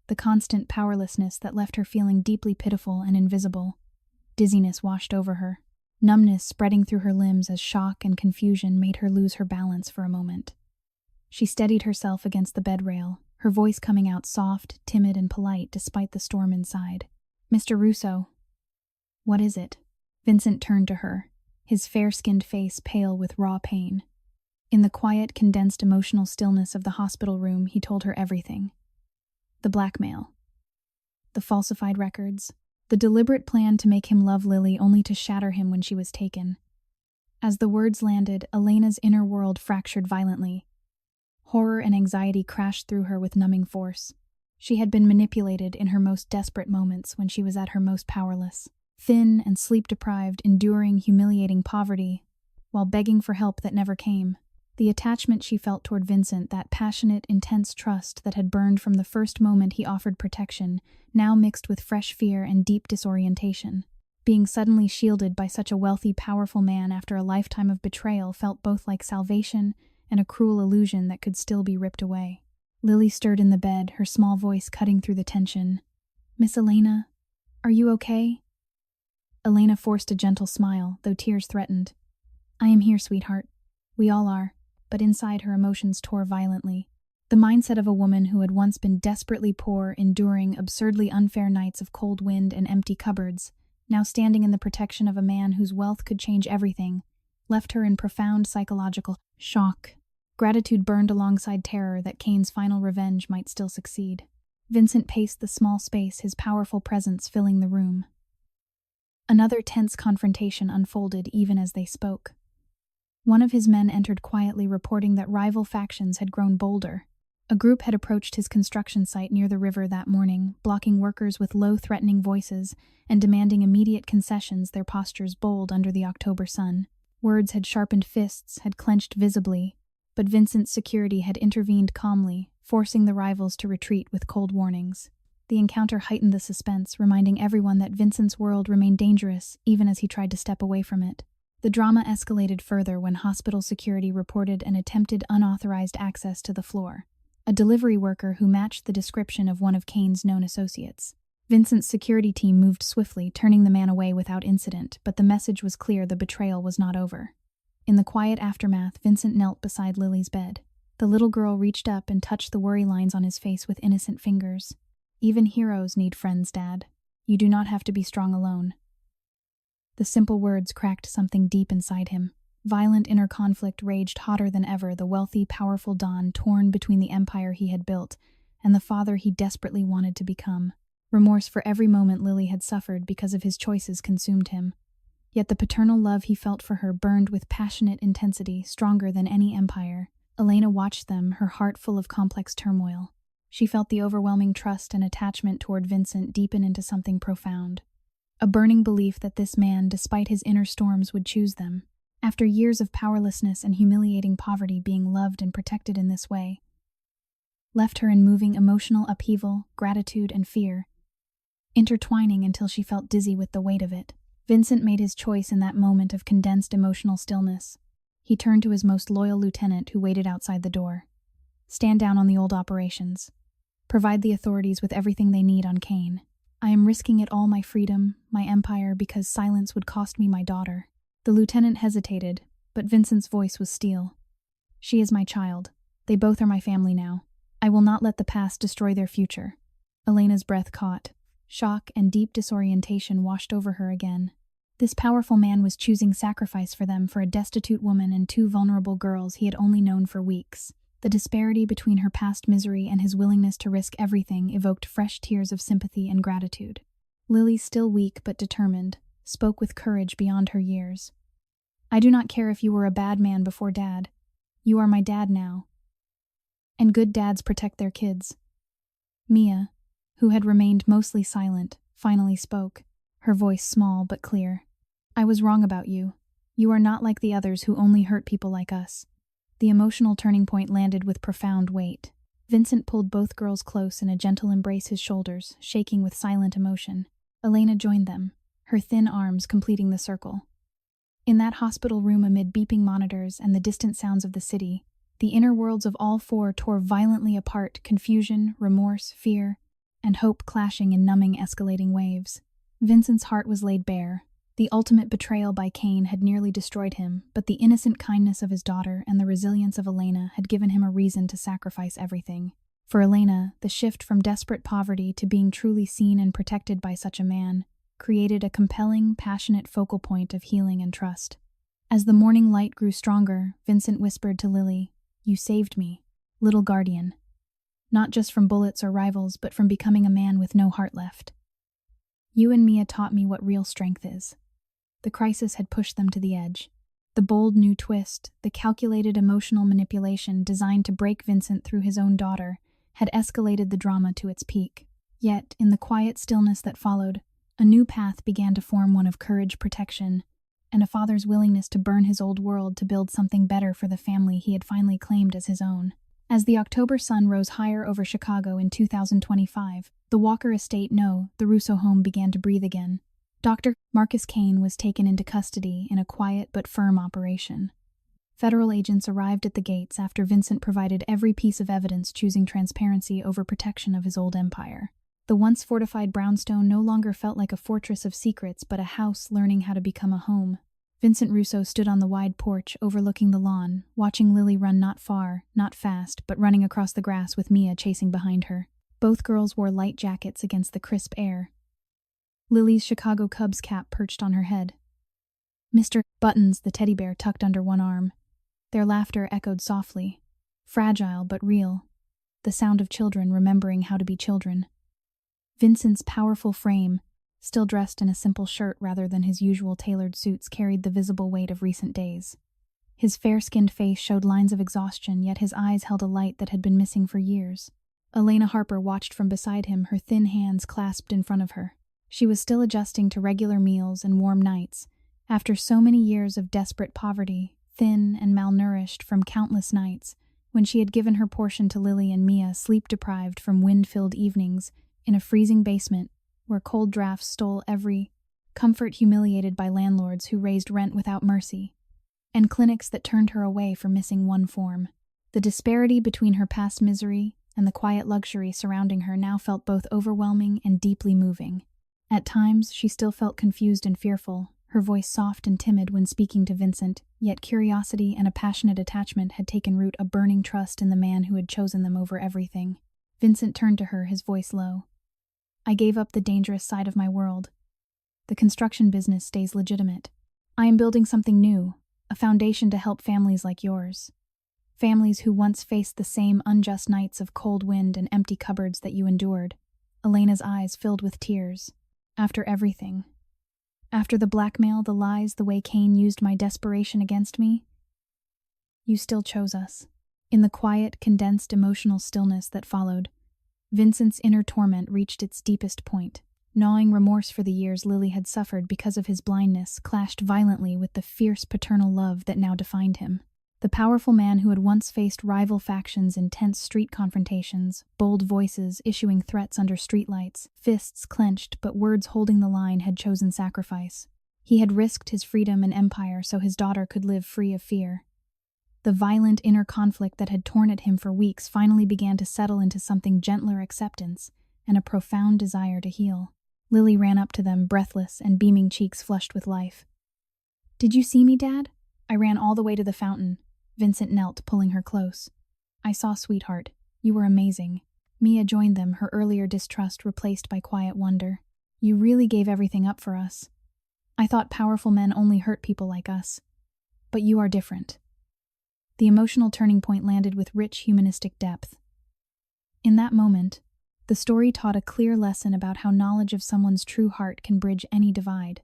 The constant powerlessness that left her feeling deeply pitiful and invisible. Dizziness washed over her, numbness spreading through her limbs as shock and confusion made her lose her balance for a moment. She steadied herself against the bed rail, her voice coming out soft, timid, and polite despite the storm inside. "Mr. Russo." "What is it?" Vincent turned to her, his fair-skinned face pale with raw pain. In the quiet, condensed emotional stillness of the hospital room, he told her everything. The blackmail. The falsified records. The deliberate plan to make him love Lily only to shatter him when she was taken. As the words landed, Elena's inner world fractured violently. Horror and anxiety crashed through her with numbing force. She had been manipulated in her most desperate moments when she was at her most powerless. Thin and sleep-deprived, enduring humiliating poverty, while begging for help that never came. The attachment she felt toward Vincent, that passionate, intense trust that had burned from the first moment he offered protection, now mixed with fresh fear and deep disorientation. Being suddenly shielded by such a wealthy, powerful man after a lifetime of betrayal felt both like salvation and a cruel illusion that could still be ripped away. Lily stirred in the bed, her small voice cutting through the tension. "Miss Elena, are you okay?" Elena forced a gentle smile, though tears threatened. "I am here, sweetheart. We all are." But inside her emotions tore violently. The mindset of a woman who had once been desperately poor, enduring absurdly unfair nights of cold wind and empty cupboards, now standing in the protection of a man whose wealth could change everything, left her in profound psychological shock. Gratitude burned alongside terror that Kane's final revenge might still succeed. Vincent paced the small space, his powerful presence filling the room. Another tense confrontation unfolded even as they spoke. One of his men entered quietly, reporting that rival factions had grown bolder. A group had approached his construction site near the river that morning, blocking workers with low, threatening voices and demanding immediate concessions, their postures bold under the October sun. Words had sharpened fists, had clenched visibly, but Vincent's security had intervened calmly, forcing the rivals to retreat with cold warnings. The encounter heightened the suspense, reminding everyone that Vincent's world remained dangerous even as he tried to step away from it. The drama escalated further when hospital security reported an attempted unauthorized access to the floor, a delivery worker who matched the description of one of Kane's known associates. Vincent's security team moved swiftly, turning the man away without incident, but the message was clear: the betrayal was not over. In the quiet aftermath, Vincent knelt beside Lily's bed. The little girl reached up and touched the worry lines on his face with innocent fingers. "Even heroes need friends, Dad. You do not have to be strong alone." The simple words cracked something deep inside him. Violent inner conflict raged hotter than ever, the wealthy, powerful Don torn between the empire he had built and the father he desperately wanted to become. Remorse for every moment Lily had suffered because of his choices consumed him. Yet the paternal love he felt for her burned with passionate intensity, stronger than any empire. Elena watched them, her heart full of complex turmoil. She felt the overwhelming trust and attachment toward Vincent deepen into something profound. A burning belief that this man, despite his inner storms, would choose them. After years of powerlessness and humiliating poverty, being loved and protected in this way left her in moving emotional upheaval, gratitude, and fear, intertwining until she felt dizzy with the weight of it. Vincent made his choice in that moment of condensed emotional stillness. He turned to his most loyal lieutenant who waited outside the door. "Stand down on the old operations. Provide the authorities with everything they need on Kane. I am risking it all, my freedom, my empire, because silence would cost me my daughter." The lieutenant hesitated, but Vincent's voice was steel. "She is my child. They both are my family now. I will not let the past destroy their future." Elena's breath caught. Shock and deep disorientation washed over her again. This powerful man was choosing sacrifice for them, for a destitute woman and two vulnerable girls he had only known for weeks. The disparity between her past misery and his willingness to risk everything evoked fresh tears of sympathy and gratitude. Lily, still weak but determined, spoke with courage beyond her years. "I do not care if you were a bad man before Dad. You are my dad now. And good dads protect their kids." Mia, who had remained mostly silent, finally spoke, her voice small but clear. "I was wrong about you. You are not like the others who only hurt people like us." The emotional turning point landed with profound weight. Vincent pulled both girls close in a gentle embrace, his shoulders shaking with silent emotion. Elena joined them, her thin arms completing the circle. In that hospital room, amid beeping monitors and the distant sounds of the city, the inner worlds of all four tore violently apart, confusion, remorse, fear, and hope clashing in numbing, escalating waves. Vincent's heart was laid bare. The ultimate betrayal by Kane had nearly destroyed him, but the innocent kindness of his daughter and the resilience of Elena had given him a reason to sacrifice everything. For Elena, the shift from desperate poverty to being truly seen and protected by such a man created a compelling, passionate focal point of healing and trust. As the morning light grew stronger, Vincent whispered to Lily, "You saved me, little guardian. Not just from bullets or rivals, but from becoming a man with no heart left. You and Mia taught me what real strength is." The crisis had pushed them to the edge. The bold new twist, the calculated emotional manipulation designed to break Vincent through his own daughter, had escalated the drama to its peak. Yet, in the quiet stillness that followed, a new path began to form, one of courage, protection, and a father's willingness to burn his old world to build something better for the family he had finally claimed as his own. As the October sun rose higher over Chicago in 2025, the Walker estate, the Russo home, began to breathe again. Dr. Marcus Kane was taken into custody in a quiet but firm operation. Federal agents arrived at the gates after Vincent provided every piece of evidence, choosing transparency over protection of his old empire. The once fortified brownstone no longer felt like a fortress of secrets, but a house learning how to become a home. Vincent Russo stood on the wide porch overlooking the lawn, watching Lily run, not far, not fast, but running across the grass with Mia chasing behind her. Both girls wore light jackets against the crisp air. Lily's Chicago Cubs cap perched on her head. Mr. Buttons, the teddy bear, tucked under one arm. Their laughter echoed softly, fragile but real, the sound of children remembering how to be children. Vincent's powerful frame, still dressed in a simple shirt rather than his usual tailored suits, carried the visible weight of recent days. His fair-skinned face showed lines of exhaustion, yet his eyes held a light that had been missing for years. Elena Harper watched from beside him, her thin hands clasped in front of her. She was still adjusting to regular meals and warm nights, after so many years of desperate poverty, thin and malnourished from countless nights, when she had given her portion to Lily and Mia, sleep-deprived from wind-filled evenings, in a freezing basement where cold drafts stole every comfort, humiliated by landlords who raised rent without mercy, and clinics that turned her away for missing one form. The disparity between her past misery and the quiet luxury surrounding her now felt both overwhelming and deeply moving. At times, she still felt confused and fearful, her voice soft and timid when speaking to Vincent, yet curiosity and a passionate attachment had taken root, a burning trust in the man who had chosen them over everything. Vincent turned to her, his voice low. I gave up the dangerous side of my world. The construction business stays legitimate. I am building something new, a foundation to help families like yours. Families who once faced the same unjust nights of cold wind and empty cupboards that you endured. Elena's eyes filled with tears. After everything. After the blackmail, the lies, the way Cain used my desperation against me, you still chose us. In the quiet, condensed emotional stillness that followed, Vincent's inner torment reached its deepest point. Gnawing remorse for the years Lily had suffered because of his blindness clashed violently with the fierce paternal love that now defined him. The powerful man who had once faced rival factions in tense street confrontations, bold voices issuing threats under streetlights, fists clenched but words holding the line, had chosen sacrifice. He had risked his freedom and empire so his daughter could live free of fear. The violent inner conflict that had torn at him for weeks finally began to settle into something gentler: acceptance and a profound desire to heal. Lily ran up to them, breathless and beaming cheeks flushed with life. Did you see me, Dad? I ran all the way to the fountain. Vincent knelt, pulling her close. I saw, sweetheart. You were amazing. Mia joined them, her earlier distrust replaced by quiet wonder. You really gave everything up for us. I thought powerful men only hurt people like us. But you are different. The emotional turning point landed with rich humanistic depth. In that moment, the story taught a clear lesson about how knowledge of someone's true heart can bridge any divide.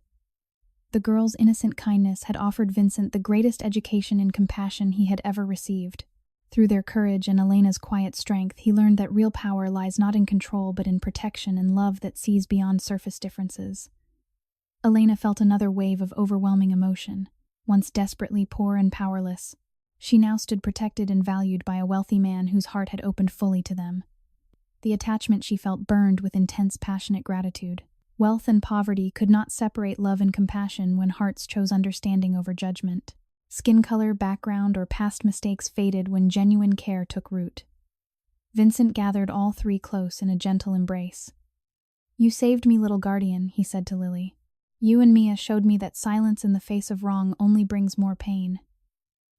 The girl's innocent kindness had offered Vincent the greatest education in compassion he had ever received. Through their courage and Elena's quiet strength, he learned that real power lies not in control but in protection and love that sees beyond surface differences. Elena felt another wave of overwhelming emotion. Once desperately poor and powerless, she now stood protected and valued by a wealthy man whose heart had opened fully to them. The attachment she felt burned with intense, passionate gratitude. Wealth and poverty could not separate love and compassion when hearts chose understanding over judgment. Skin color, background, or past mistakes faded when genuine care took root. Vincent gathered all three close in a gentle embrace. You saved me, little guardian, he said to Lily. You and Mia showed me that silence in the face of wrong only brings more pain.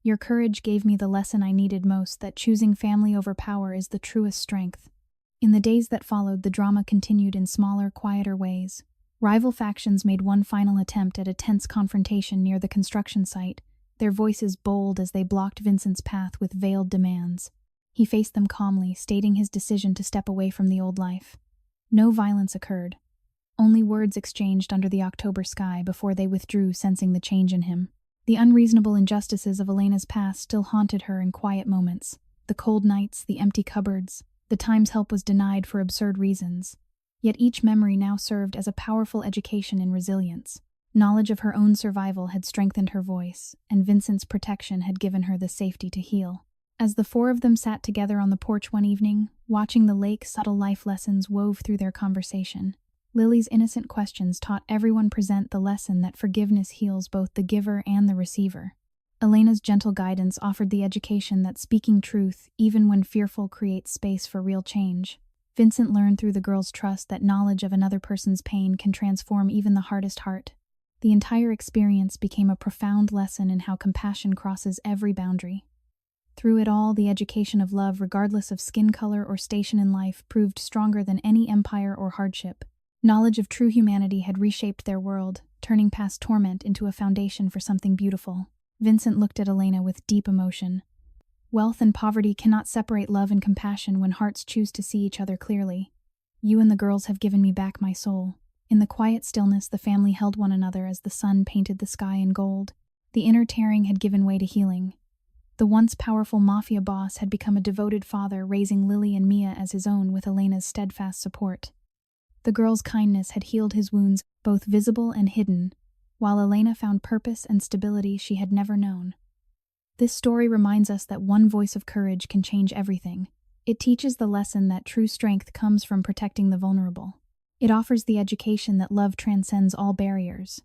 Your courage gave me the lesson I needed most, that choosing family over power is the truest strength. In the days that followed, the drama continued in smaller, quieter ways. Rival factions made one final attempt at a tense confrontation near the construction site, their voices bold as they blocked Vincent's path with veiled demands. He faced them calmly, stating his decision to step away from the old life. No violence occurred. Only words exchanged under the October sky before they withdrew, sensing the change in him. The unreasonable injustices of Elena's past still haunted her in quiet moments. The cold nights, the empty cupboards, the times help was denied for absurd reasons. Yet each memory now served as a powerful education in resilience. Knowledge of her own survival had strengthened her voice, and Vincent's protection had given her the safety to heal. As the four of them sat together on the porch one evening, watching the lake, subtle life lessons wove through their conversation. Lily's innocent questions taught everyone present the lesson that forgiveness heals both the giver and the receiver. Elena's gentle guidance offered the education that speaking truth, even when fearful, creates space for real change. Vincent learned through the girl's trust that knowledge of another person's pain can transform even the hardest heart. The entire experience became a profound lesson in how compassion crosses every boundary. Through it all, the education of love, regardless of skin color or station in life, proved stronger than any empire or hardship. Knowledge of true humanity had reshaped their world, turning past torment into a foundation for something beautiful. Vincent looked at Elena with deep emotion. Wealth and poverty cannot separate love and compassion when hearts choose to see each other clearly. You and the girls have given me back my soul. In the quiet stillness, the family held one another as the sun painted the sky in gold. The inner tearing had given way to healing. The once powerful Mafia boss had become a devoted father, raising Lily and Mia as his own with Elena's steadfast support. The girl's kindness had healed his wounds, both visible and hidden, while Elena found purpose and stability she had never known. This story reminds us that one voice of courage can change everything. It teaches the lesson that true strength comes from protecting the vulnerable. It offers the education that love transcends all barriers.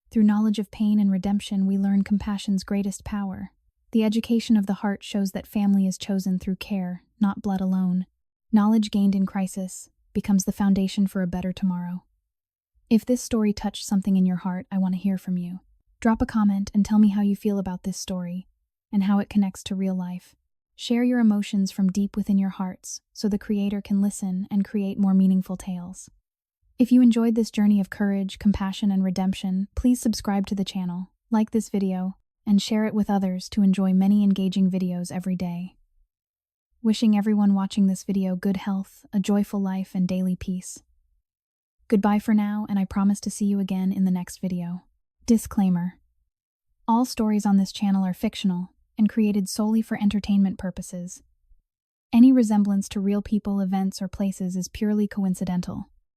Through knowledge of pain and redemption, we learn compassion's greatest power. The education of the heart shows that family is chosen through care, not blood alone. Knowledge gained in crisis becomes the foundation for a better tomorrow. If this story touched something in your heart, I want to hear from you. Drop a comment and tell me how you feel about this story and how it connects to real life. Share your emotions from deep within your hearts so the creator can listen and create more meaningful tales. If you enjoyed this journey of courage, compassion, and redemption, please subscribe to the channel, like this video, and share it with others to enjoy many engaging videos every day. Wishing everyone watching this video good health, a joyful life, and daily peace. Goodbye for now, and I promise to see you again in the next video. Disclaimer: all stories on this channel are fictional and created solely for entertainment purposes. Any resemblance to real people, events, or places is purely coincidental.